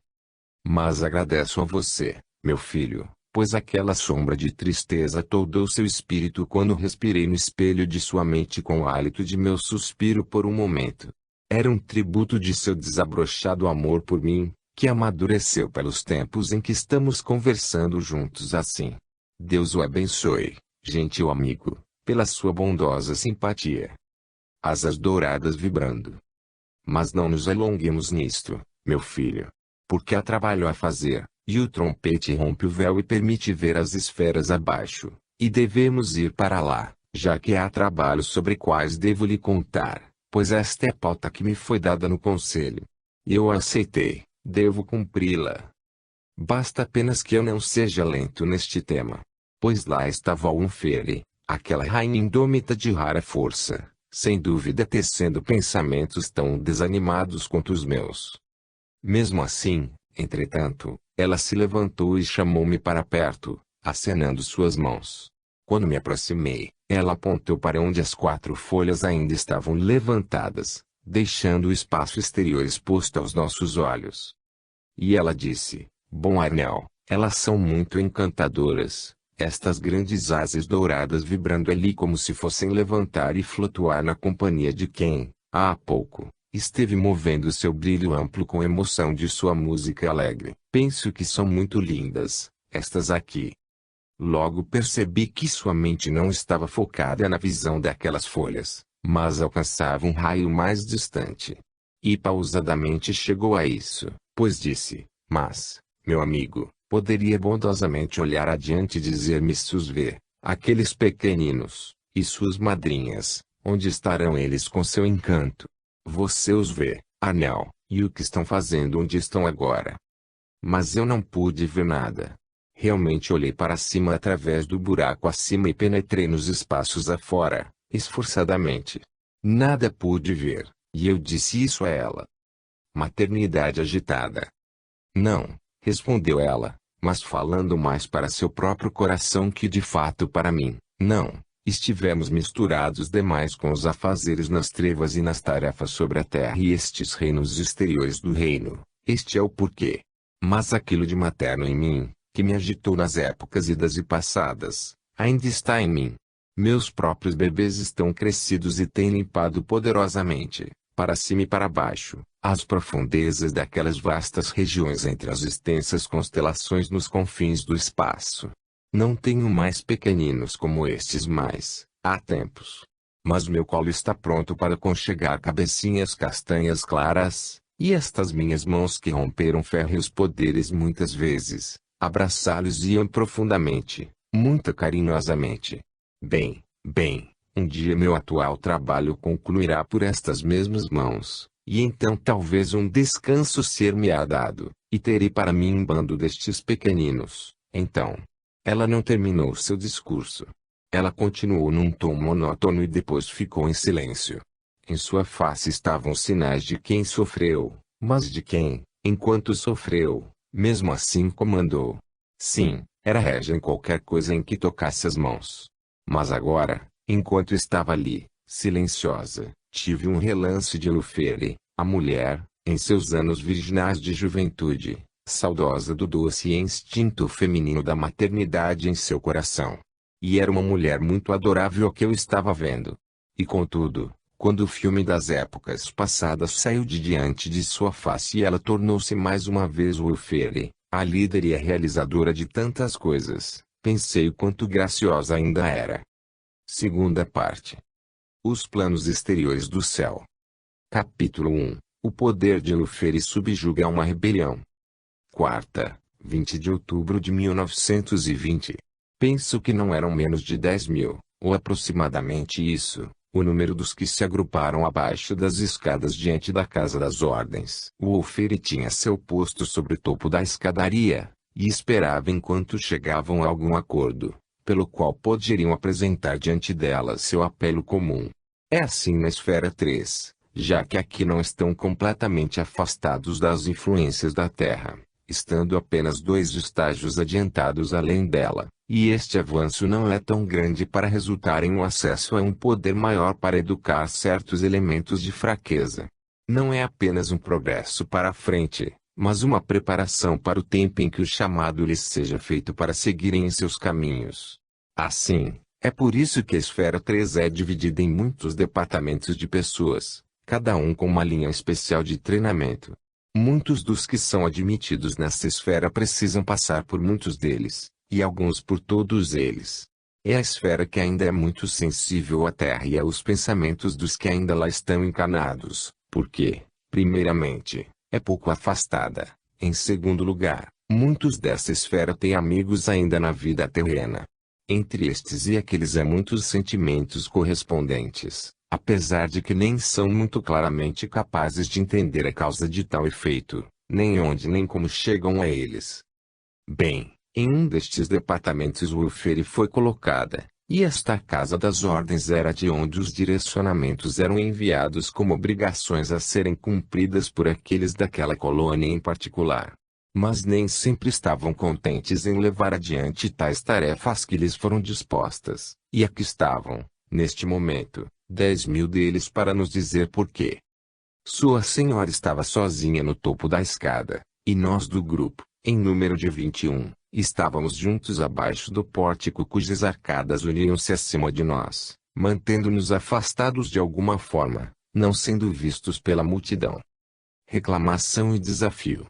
Mas agradeço a você, meu filho, pois aquela sombra de tristeza toldou seu espírito quando respirei no espelho de sua mente com o hálito de meu suspiro por um momento. Era um tributo de seu desabrochado amor por mim, que amadureceu pelos tempos em que estamos conversando juntos assim. Deus o abençoe, gentil amigo, pela sua bondosa simpatia. Asas douradas vibrando. Mas não nos alonguemos nisto, meu filho. Porque há trabalho a fazer, e o trompete rompe o véu e permite ver as esferas abaixo, e devemos ir para lá, já que há trabalhos sobre quais devo lhe contar, pois esta é a pauta que me foi dada no conselho. E eu a aceitei, devo cumpri-la. Basta apenas que eu não seja lento neste tema. Pois lá estava Unfere, aquela rainha indômita de rara força, sem dúvida tecendo pensamentos tão desanimados quanto os meus. Mesmo assim, entretanto, ela se levantou e chamou-me para perto, acenando suas mãos. Quando me aproximei, ela apontou para onde as 4 folhas ainda estavam levantadas, deixando o espaço exterior exposto aos nossos olhos. E ela disse: Bom Arnel, elas são muito encantadoras, estas grandes asas douradas vibrando ali como se fossem levantar e flutuar na companhia de quem, há pouco, esteve movendo seu brilho amplo com emoção de sua música alegre. Penso que são muito lindas, estas aqui. Logo percebi que sua mente não estava focada na visão daquelas folhas, mas alcançava um raio mais distante. E pausadamente chegou a isso, pois disse: Mas, meu amigo, poderia bondosamente olhar adiante e dizer-me se os vê, aqueles pequeninos, e suas madrinhas, onde estarão eles com seu encanto? Você os vê, Anel, e o que estão fazendo onde estão agora? Mas eu não pude ver nada. Realmente olhei para cima através do buraco acima e penetrei nos espaços afora, esforçadamente. Nada pude ver, e eu disse isso a ela. Maternidade agitada. Não, respondeu ela, mas falando mais para seu próprio coração que de fato para mim. Não, estivemos misturados demais com os afazeres nas trevas e nas tarefas sobre a terra e estes reinos exteriores do reino. Este é o porquê. Mas aquilo de materno em mim, que me agitou nas épocas idas e passadas, ainda está em mim. Meus próprios bebês estão crescidos e têm limpado poderosamente, para cima e para baixo, as profundezas daquelas vastas regiões entre as extensas constelações nos confins do espaço. Não tenho mais pequeninos como estes mais, há tempos. Mas meu colo está pronto para conchegar cabecinhas castanhas claras, e estas minhas mãos que romperam férreos poderes muitas vezes, abraçá-los-iam profundamente, muito carinhosamente. Bem, um dia meu atual trabalho concluirá por estas mesmas mãos, e então talvez um descanso ser-me-á dado, e terei para mim um bando destes pequeninos. Então, ela não terminou seu discurso. Ela continuou num tom monótono e depois ficou em silêncio. Em sua face estavam sinais de quem sofreu, mas de quem, enquanto sofreu, mesmo assim comandou. Sim, era régia em qualquer coisa em que tocasse as mãos. Mas agora, enquanto estava ali, silenciosa, tive um relance de Lufere, a mulher, em seus anos virginais de juventude, saudosa do doce instinto feminino da maternidade em seu coração. E era uma mulher muito adorável a que eu estava vendo. E contudo, quando o filme das épocas passadas saiu de diante de sua face e ela tornou-se mais uma vez Wulfere, a líder e a realizadora de tantas coisas, pensei o quanto graciosa ainda era. Segunda parte. Os planos exteriores do céu. Capítulo 1. O poder de Wulfere subjuga uma rebelião. Quarta, 20 de outubro de 1920. Penso que não eram menos de 10.000, ou aproximadamente isso, o número dos que se agruparam abaixo das escadas diante da Casa das Ordens. O Wulfere tinha seu posto sobre o topo da escadaria, e esperava enquanto chegavam a algum acordo, pelo qual poderiam apresentar diante dela seu apelo comum. É assim na Esfera 3, já que aqui não estão completamente afastados das influências da Terra, estando apenas 2 estágios adiantados além dela, e este avanço não é tão grande para resultar em um acesso a um poder maior para educar certos elementos de fraqueza. Não é apenas um progresso para a frente, mas uma preparação para o tempo em que o chamado lhes seja feito para seguirem em seus caminhos. Assim, é por isso que a Esfera 3 é dividida em muitos departamentos de pessoas, cada um com uma linha especial de treinamento. Muitos dos que são admitidos nesta esfera precisam passar por muitos deles, e alguns por todos eles. É a esfera que ainda é muito sensível à Terra e aos pensamentos dos que ainda lá estão encarnados, porque, primeiramente, é pouco afastada. Em segundo lugar, muitos dessa esfera têm amigos ainda na vida terrena. Entre estes e aqueles há muitos sentimentos correspondentes, apesar de que nem são muito claramente capazes de entender a causa de tal efeito, nem onde nem como chegam a eles. Bem, em um destes departamentos Wulfere foi colocada, e esta Casa das Ordens era de onde os direcionamentos eram enviados como obrigações a serem cumpridas por aqueles daquela colônia em particular. Mas nem sempre estavam contentes em levar adiante tais tarefas que lhes foram dispostas, e aqui estavam, neste momento, 10.000 deles para nos dizer por quê. Sua Senhora estava sozinha no topo da escada, e nós do grupo, em número de 21, estávamos juntos abaixo do pórtico cujas arcadas uniam-se acima de nós, mantendo-nos afastados de alguma forma, não sendo vistos pela multidão. Reclamação e desafio.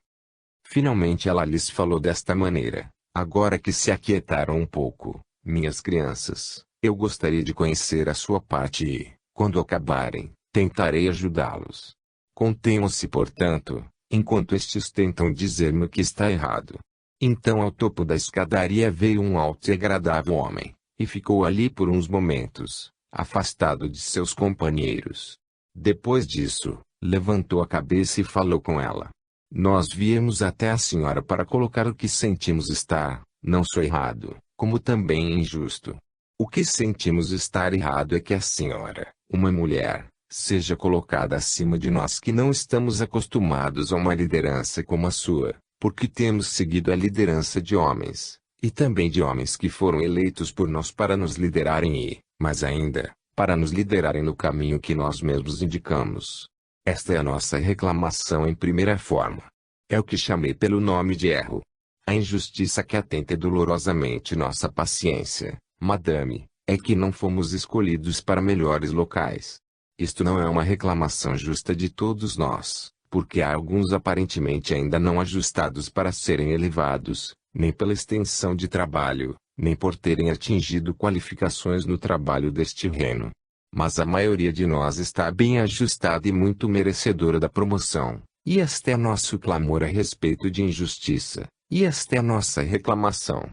Finalmente ela lhes falou desta maneira: agora que se aquietaram um pouco, minhas crianças, eu gostaria de conhecer a sua parte e, quando acabarem, tentarei ajudá-los. Contenham-se, portanto, enquanto estes tentam dizer-me que está errado. Então ao topo da escadaria veio um alto e agradável homem, e ficou ali por uns momentos, afastado de seus companheiros. Depois disso, levantou a cabeça e falou com ela. Nós viemos até a senhora para colocar o que sentimos estar, não só errado, como também injusto. O que sentimos estar errado é que a senhora, uma mulher, seja colocada acima de nós que não estamos acostumados a uma liderança como a sua, porque temos seguido a liderança de homens, e também de homens que foram eleitos por nós para nos liderarem e, mais ainda, para nos liderarem no caminho que nós mesmos indicamos. Esta é a nossa reclamação em primeira forma. É o que chamei pelo nome de erro. A injustiça que atenta dolorosamente nossa paciência, madame, é que não fomos escolhidos para melhores locais. Isto não é uma reclamação justa de todos nós, porque há alguns aparentemente ainda não ajustados para serem elevados, nem pela extensão de trabalho, nem por terem atingido qualificações no trabalho deste reino. Mas a maioria de nós está bem ajustada e muito merecedora da promoção, e este é nosso clamor a respeito de injustiça, e esta é nossa reclamação.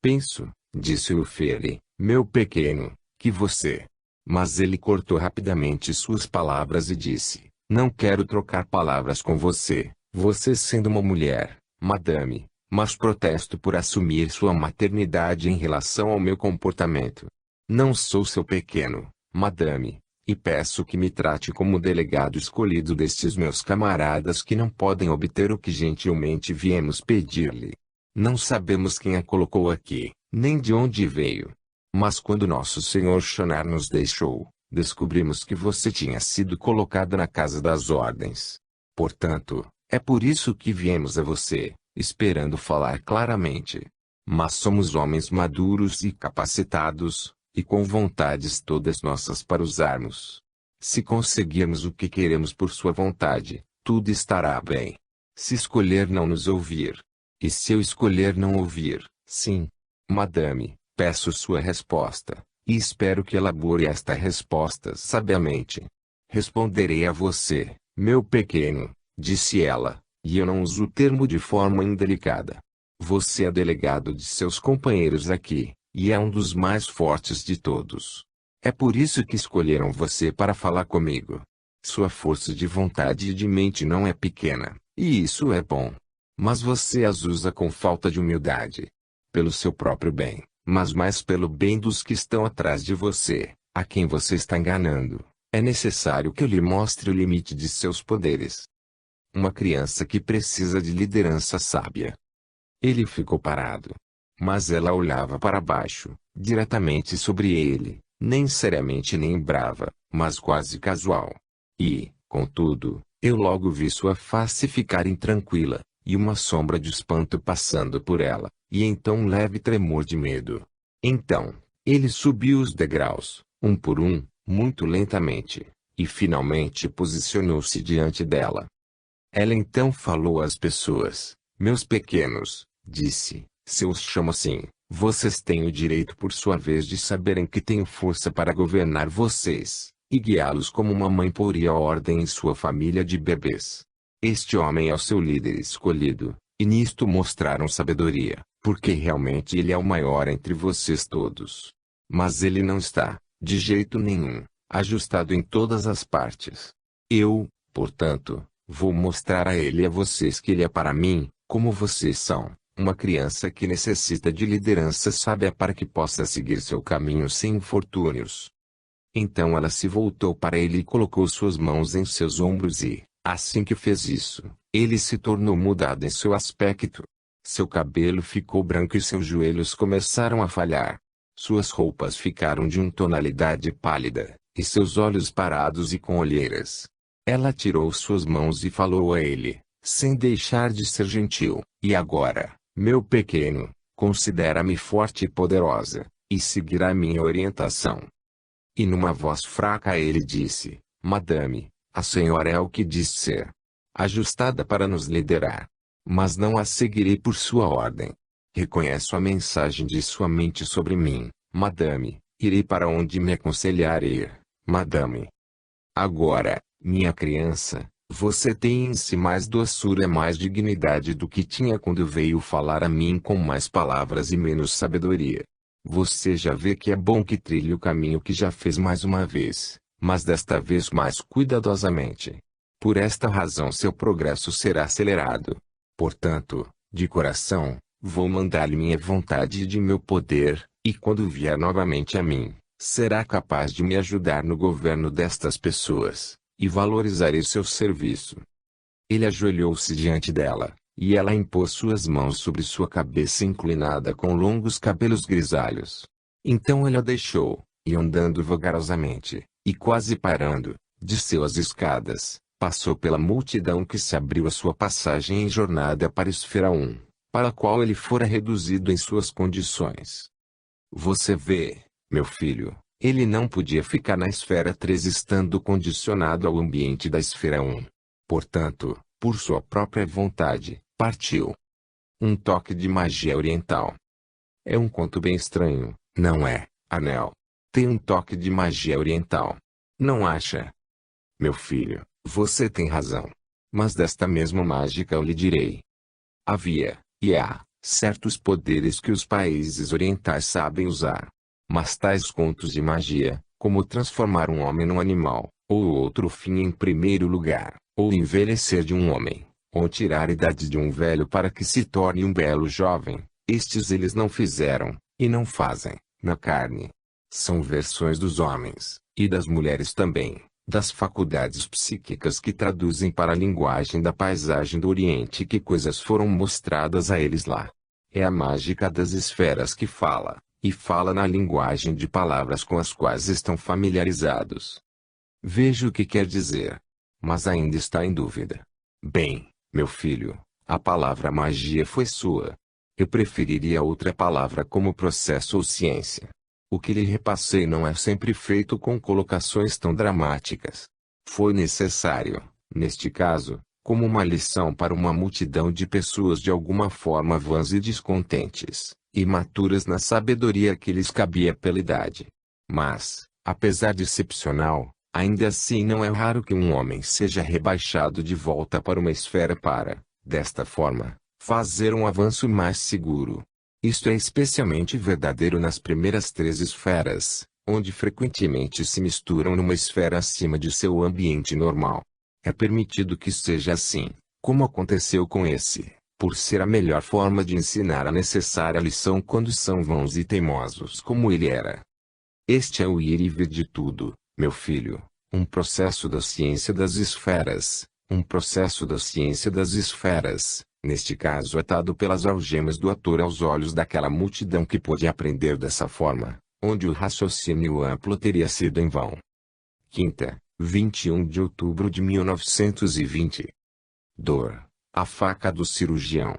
Penso, disse Wulfere, meu pequeno, que você... Mas ele cortou rapidamente suas palavras e disse, não quero trocar palavras com você, você sendo uma mulher, madame, mas protesto por assumir sua maternidade em relação ao meu comportamento. Não sou seu pequeno, madame, e peço que me trate como delegado escolhido destes meus camaradas que não podem obter o que gentilmente viemos pedir-lhe. Não sabemos quem a colocou aqui, nem de onde veio. Mas quando nosso Senhor Shonar nos deixou, descobrimos que você tinha sido colocada na Casa das Ordens. Portanto, é por isso que viemos a você, esperando falar claramente. Mas somos homens maduros e capacitados, e com vontades todas nossas para usarmos. Se conseguirmos o que queremos por sua vontade, tudo estará bem. Se escolher não nos ouvir, e se eu escolher não ouvir, sim, madame, peço sua resposta, e espero que elabore esta resposta sabiamente. Responderei a você, meu pequeno, disse ela, e eu não uso o termo de forma indelicada. Você é delegado de seus companheiros aqui, e é um dos mais fortes de todos. É por isso que escolheram você para falar comigo. Sua força de vontade e de mente não é pequena, e isso é bom. Mas você as usa com falta de humildade. Pelo seu próprio bem, mas mais pelo bem dos que estão atrás de você, a quem você está enganando. É necessário que eu lhe mostre o limite de seus poderes. Uma criança que precisa de liderança sábia. Ele ficou parado. Mas ela olhava para baixo, diretamente sobre ele, nem seriamente nem brava, mas quase casual. E, contudo, eu logo vi sua face ficar intranquila, e uma sombra de espanto passando por ela, e então um leve tremor de medo. Então, ele subiu os degraus, um por um, muito lentamente, e finalmente posicionou-se diante dela. Ela então falou às pessoas: meus pequenos, disse, se eu os chamo assim, vocês têm o direito por sua vez de saberem que tenho força para governar vocês, e guiá-los como uma mãe poria ordem em sua família de bebês. Este homem é o seu líder escolhido, e nisto mostraram sabedoria, porque realmente ele é o maior entre vocês todos. Mas ele não está, de jeito nenhum, ajustado em todas as partes. Eu, portanto, vou mostrar a ele e a vocês que ele é para mim, como vocês são, uma criança que necessita de liderança sábia para que possa seguir seu caminho sem infortúnios. Então ela se voltou para ele e colocou suas mãos em seus ombros e, assim que fez isso, ele se tornou mudado em seu aspecto. Seu cabelo ficou branco e seus joelhos começaram a falhar. Suas roupas ficaram de uma tonalidade pálida, e seus olhos parados e com olheiras. Ela tirou suas mãos e falou a ele, sem deixar de ser gentil: e agora, meu pequeno, considera-me forte e poderosa, e seguirá minha orientação. E numa voz fraca ele disse: madame, a senhora é o que diz ser ajustada para nos liderar. Mas não a seguirei por sua ordem. Reconheço a mensagem de sua mente sobre mim, madame, irei para onde me aconselhar ir, madame. Agora, minha criança, você tem em si mais doçura e mais dignidade do que tinha quando veio falar a mim com mais palavras e menos sabedoria. Você já vê que é bom que trilhe o caminho que já fez mais uma vez, mas desta vez mais cuidadosamente. Por esta razão seu progresso será acelerado. Portanto, de coração, vou mandar-lhe minha vontade e de meu poder, e quando vier novamente a mim, será capaz de me ajudar no governo destas pessoas, e valorizarei seu serviço. Ele ajoelhou-se diante dela, e ela impôs suas mãos sobre sua cabeça inclinada com longos cabelos grisalhos. Então ele a deixou, e andando vagarosamente, e quase parando, desceu as escadas. Passou pela multidão que se abriu à sua passagem em jornada para a Esfera 1, para a qual ele fora reduzido em suas condições. Você vê, meu filho, ele não podia ficar na Esfera 3 estando condicionado ao ambiente da Esfera 1. Portanto, por sua própria vontade, partiu. Um toque de magia oriental. É um conto bem estranho, não é, Anel? Tem um toque de magia oriental. Não acha? Meu filho, você tem razão. Mas desta mesma mágica eu lhe direi. Havia, e há, certos poderes que os países orientais sabem usar. Mas tais contos de magia, como transformar um homem num animal, ou outro fim em primeiro lugar, ou envelhecer de um homem, ou tirar a idade de um velho para que se torne um belo jovem, estes eles não fizeram, e não fazem, na carne. São versões dos homens, e das mulheres também, das faculdades psíquicas que traduzem para a linguagem da paisagem do Oriente que coisas foram mostradas a eles lá. É a mágica das esferas que fala, e fala na linguagem de palavras com as quais estão familiarizados. Veja o que quer dizer. Mas ainda está em dúvida. Bem, meu filho, a palavra magia foi sua. Eu preferiria outra palavra como processo ou ciência. O que lhe repassei não é sempre feito com colocações tão dramáticas. Foi necessário, neste caso, como uma lição para uma multidão de pessoas de alguma forma vãs e descontentes, imaturas na sabedoria que lhes cabia pela idade. Mas, apesar de excepcional, ainda assim não é raro que um homem seja rebaixado de volta para uma esfera para, desta forma, fazer um avanço mais seguro. Isto é especialmente verdadeiro nas primeiras 3 esferas, onde frequentemente se misturam numa esfera acima de seu ambiente normal. É permitido que seja assim, como aconteceu com esse, por ser a melhor forma de ensinar a necessária lição quando são vãos e teimosos como ele era. Este é o ir e vir de tudo, meu filho, um processo da ciência das esferas, um processo da ciência das esferas, neste caso atado pelas algemas do ator aos olhos daquela multidão que pôde aprender dessa forma, onde o raciocínio amplo teria sido em vão. Quinta, 21 de outubro de 1920. Dor, a faca do cirurgião.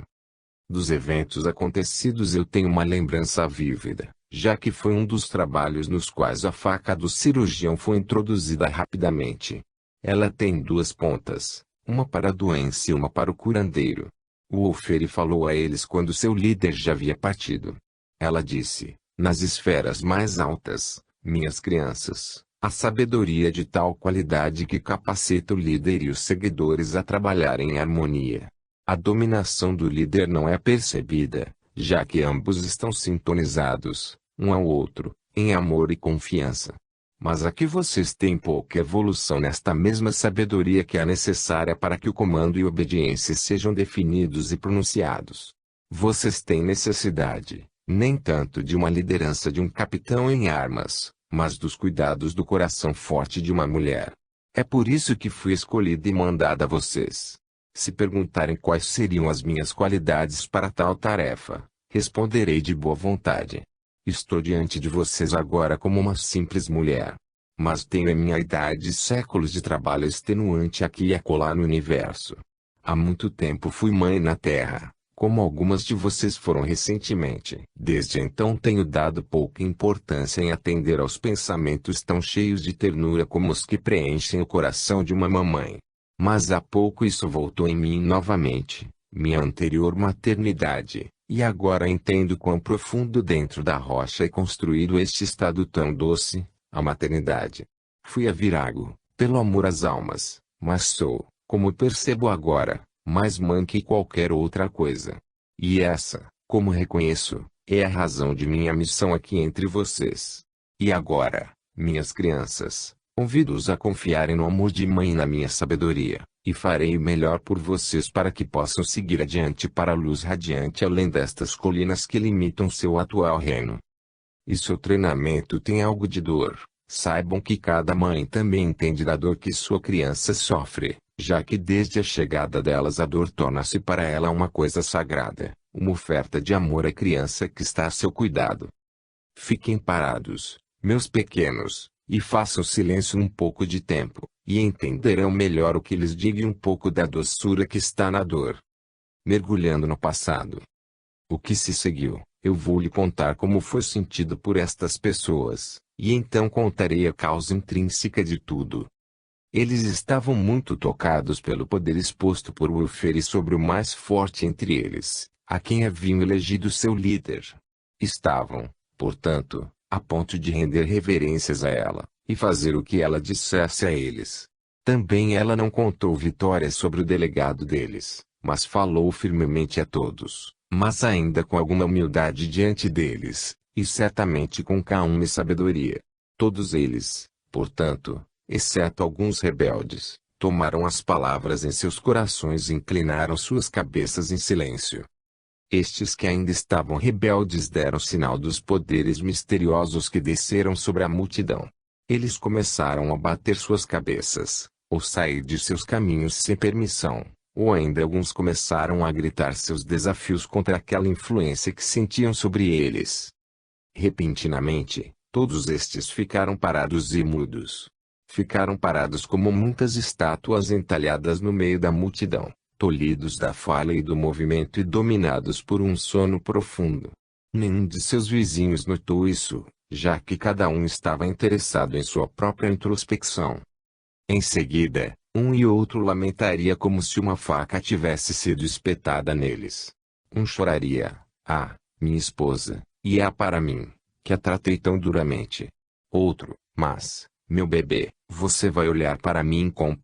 Dos eventos acontecidos eu tenho uma lembrança vívida, já que foi um dos trabalhos nos quais a faca do cirurgião foi introduzida rapidamente. Ela tem 2 pontas, uma para a doença e uma para o curandeiro. O Wolferi falou a eles quando seu líder já havia partido. Ela disse, nas esferas mais altas, minhas crianças, a sabedoria é de tal qualidade que capacita o líder e os seguidores a trabalharem em harmonia. A dominação do líder não é percebida, já que ambos estão sintonizados, um ao outro, em amor e confiança. Mas aqui vocês têm pouca evolução nesta mesma sabedoria que é necessária para que o comando e obediência sejam definidos e pronunciados. Vocês têm necessidade, nem tanto de uma liderança de um capitão em armas, mas dos cuidados do coração forte de uma mulher. É por isso que fui escolhida e mandada a vocês. Se perguntarem quais seriam as minhas qualidades para tal tarefa, responderei de boa vontade. Estou diante de vocês agora como uma simples mulher. Mas tenho em minha idade séculos de trabalho extenuante aqui e acolá no universo. Há muito tempo fui mãe na Terra, como algumas de vocês foram recentemente. Desde então tenho dado pouca importância em atender aos pensamentos tão cheios de ternura como os que preenchem o coração de uma mamãe. Mas há pouco isso voltou em mim novamente, minha anterior maternidade, e agora entendo quão profundo dentro da rocha é construído este estado tão doce, a maternidade. Fui a Virago, pelo amor às almas, mas sou, como percebo agora, mais mãe que qualquer outra coisa. E essa, como reconheço, é a razão de minha missão aqui entre vocês. E agora, minhas crianças, convido-os a confiarem no amor de mãe e na minha sabedoria, e farei o melhor por vocês para que possam seguir adiante para a luz radiante além destas colinas que limitam seu atual reino. E seu treinamento tem algo de dor. Saibam que cada mãe também entende da dor que sua criança sofre, já que desde a chegada delas a dor torna-se para ela uma coisa sagrada, uma oferta de amor à criança que está a seu cuidado. Fiquem parados, meus pequenos, e façam silêncio um pouco de tempo, e entenderão melhor o que lhes digo e um pouco da doçura que está na dor. Mergulhando no passado. O que se seguiu, eu vou lhe contar como foi sentido por estas pessoas, e então contarei a causa intrínseca de tudo. Eles estavam muito tocados pelo poder exposto por Wolferi sobre o mais forte entre eles, a quem haviam elegido seu líder. Estavam, portanto, a ponto de render reverências a ela, e fazer o que ela dissesse a eles. Também ela não contou vitórias sobre o delegado deles, mas falou firmemente a todos, mas ainda com alguma humildade diante deles, e certamente com calma e sabedoria. Todos eles, portanto, exceto alguns rebeldes, tomaram as palavras em seus corações e inclinaram suas cabeças em silêncio. Estes que ainda estavam rebeldes deram sinal dos poderes misteriosos que desceram sobre a multidão. Eles começaram a bater suas cabeças, ou sair de seus caminhos sem permissão, ou ainda alguns começaram a gritar seus desafios contra aquela influência que sentiam sobre eles. Repentinamente, todos estes ficaram parados e mudos. Ficaram parados como muitas estátuas entalhadas no meio da multidão, tolhidos da fala e do movimento e dominados por um sono profundo. Nenhum de seus vizinhos notou isso, já que cada um estava interessado em sua própria introspecção. Em seguida, um e outro lamentaria como se uma faca tivesse sido espetada neles. Um choraria: "Ah, minha esposa, e é para mim, que a tratei tão duramente." Outro: "Mas, meu bebê, você vai olhar para mim com